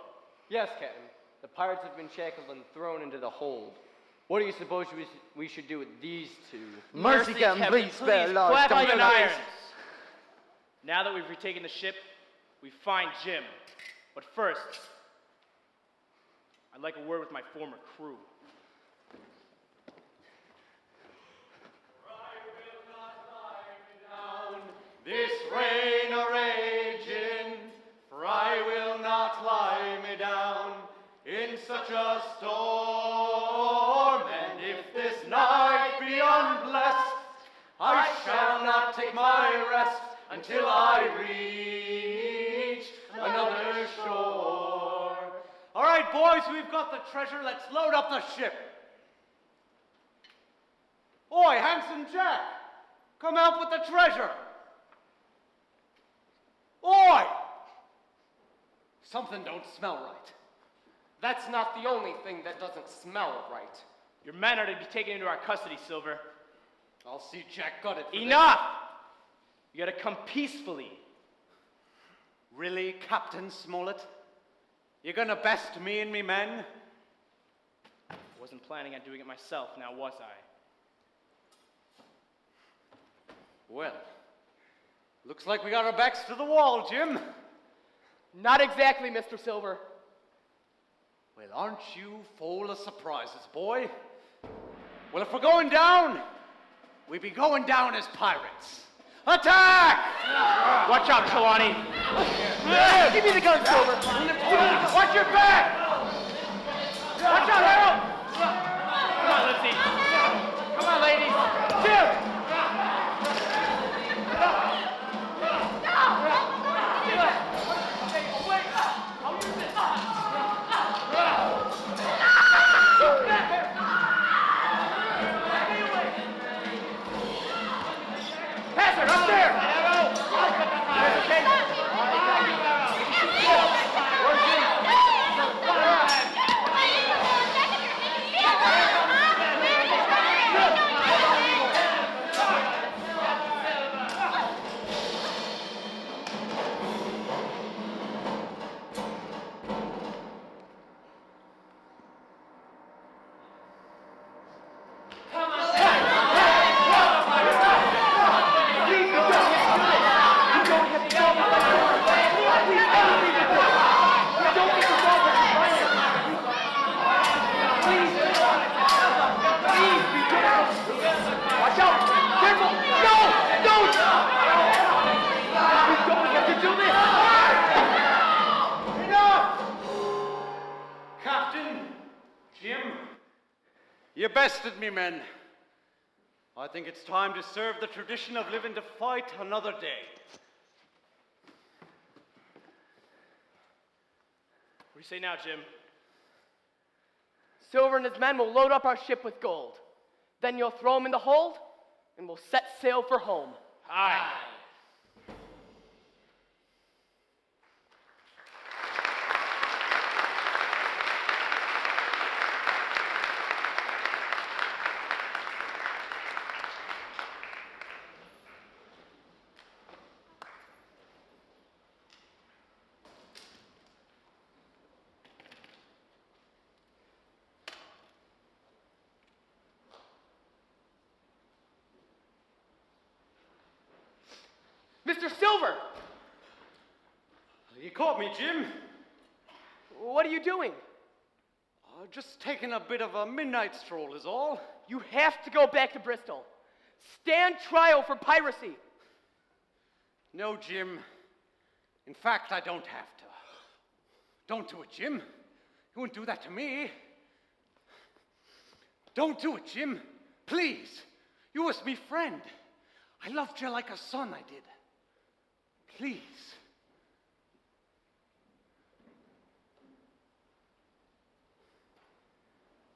Yes, Captain. The pirates have been shackled and thrown into the hold. What do you suppose we should do with these two? Mercy, Captain, please spare our lives. Clap on your irons. Now that we've retaken the ship, we find Jim. But first, I'd like a word with my former crew. This rain a-raging, for I will not lie me down in such a storm. And if this night be unblessed, I shall not take my rest until I reach another shore. All right, boys, we've got the treasure. Let's load up the ship. Oi, Handsome Jack, come help with the treasure. Oi! Something don't smell right. That's not the only thing that doesn't smell right. Your men are to be taken into our custody, Silver. I'll see Jack got it. Enough! You gotta come peacefully. Really, Captain Smollett? You're gonna best me and me men? I wasn't planning on doing it myself, now was I? Well, looks like we got our backs to the wall, Jim. Not exactly, Mr. Silver. Well, aren't you full of surprises, boy? Well, if we're going down, we be going down as pirates. Attack! Watch out, Kalani. Give me the gun, Silver. Watch your back! Watch out, Harold! Come on, Lizzie. Come on, ladies. Jim! Hazard, up there! You bested me, men. I think it's time to serve the tradition of living to fight another day. What do you say now, Jim? Silver and his men will load up our ship with gold. Then you'll throw them in the hold, and we'll set sail for home. Aye. Mr. Silver! You caught me, Jim. What are you doing? Just taking a bit of a midnight stroll is all. You have to go back to Bristol. Stand trial for piracy. No, Jim. In fact, I don't have to. Don't do it, Jim. You wouldn't do that to me. Don't do it, Jim. Please. You was me friend. I loved you like a son, I did. Please.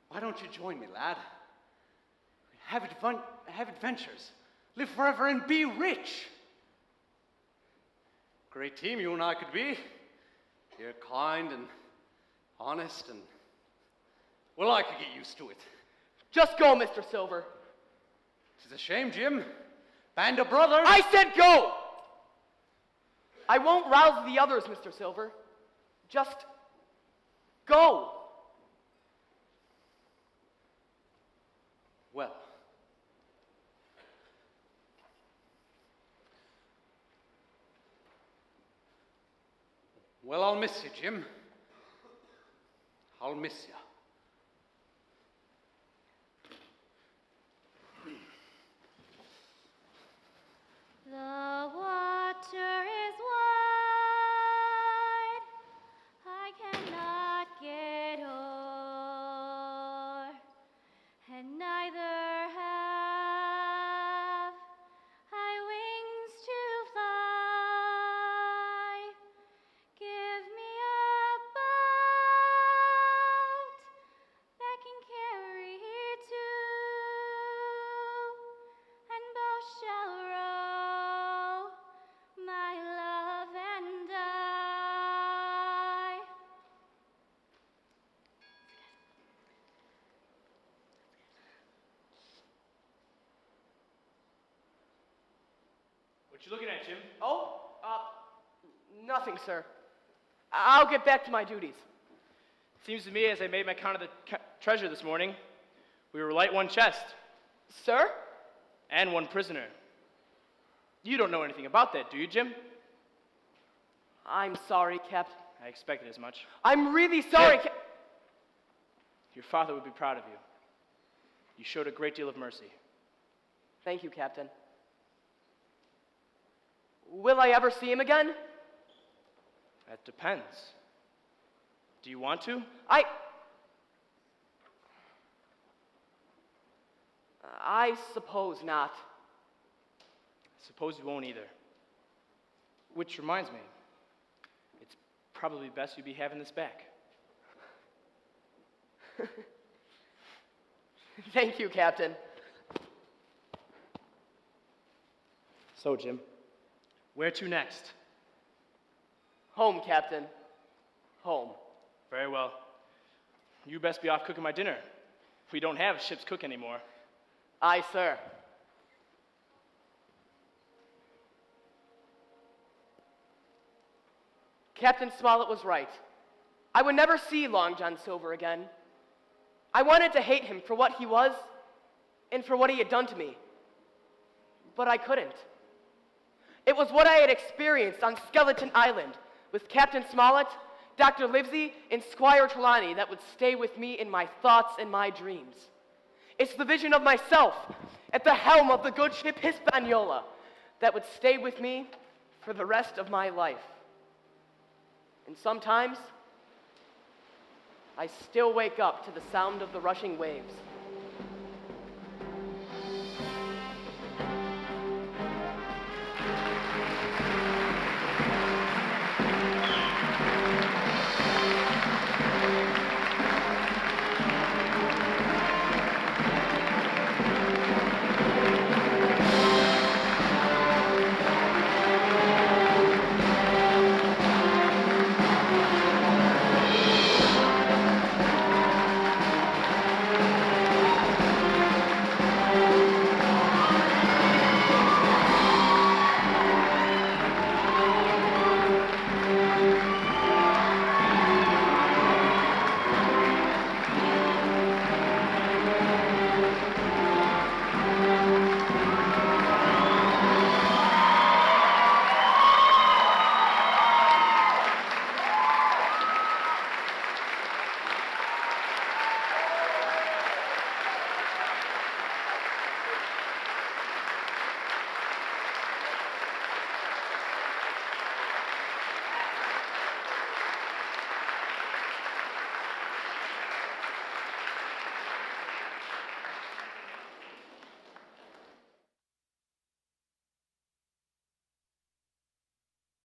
Why don't you join me, lad? Have adventures. Live forever and be rich. Great team you and I could be. You're kind and honest, and, well, I could get used to it. Just go, Mr. Silver. It's a shame, Jim. Band of brothers. I said go! I won't rouse the others, Mr. Silver. Just go. Well. Well, I'll miss you, Jim. I'll miss you. The water is wide, I cannot get o'er, and neither have I wings to fly. Give me a boat that can carry two, and both shall row, my love and I. What you looking at, Jim? Oh, nothing, sir. I'll get back to my duties. Seems to me, as I made my count of the treasure this morning, we were light one chest. Sir? And one prisoner. You don't know anything about that, do you, Jim? I'm sorry, Captain. I expected as much. I'm really sorry, Your father would be proud of you. You showed a great deal of mercy. Thank you, Captain. Will I ever see him again? That depends. Do you want to? I suppose not. Suppose you won't either. Which reminds me, it's probably best you be having this back. Thank you, Captain. So, Jim, where to next? Home, Captain. Home. Very well. You best be off cooking my dinner. We don't have ship's cook anymore. Aye, sir. Captain Smollett was right. I would never see Long John Silver again. I wanted to hate him for what he was and for what he had done to me. But I couldn't. It was what I had experienced on Skeleton Island with Captain Smollett, Dr. Livesey, and Squire Trelawney that would stay with me in my thoughts and my dreams. It's the vision of myself at the helm of the good ship Hispaniola that would stay with me for the rest of my life. And sometimes, I still wake up to the sound of the rushing waves.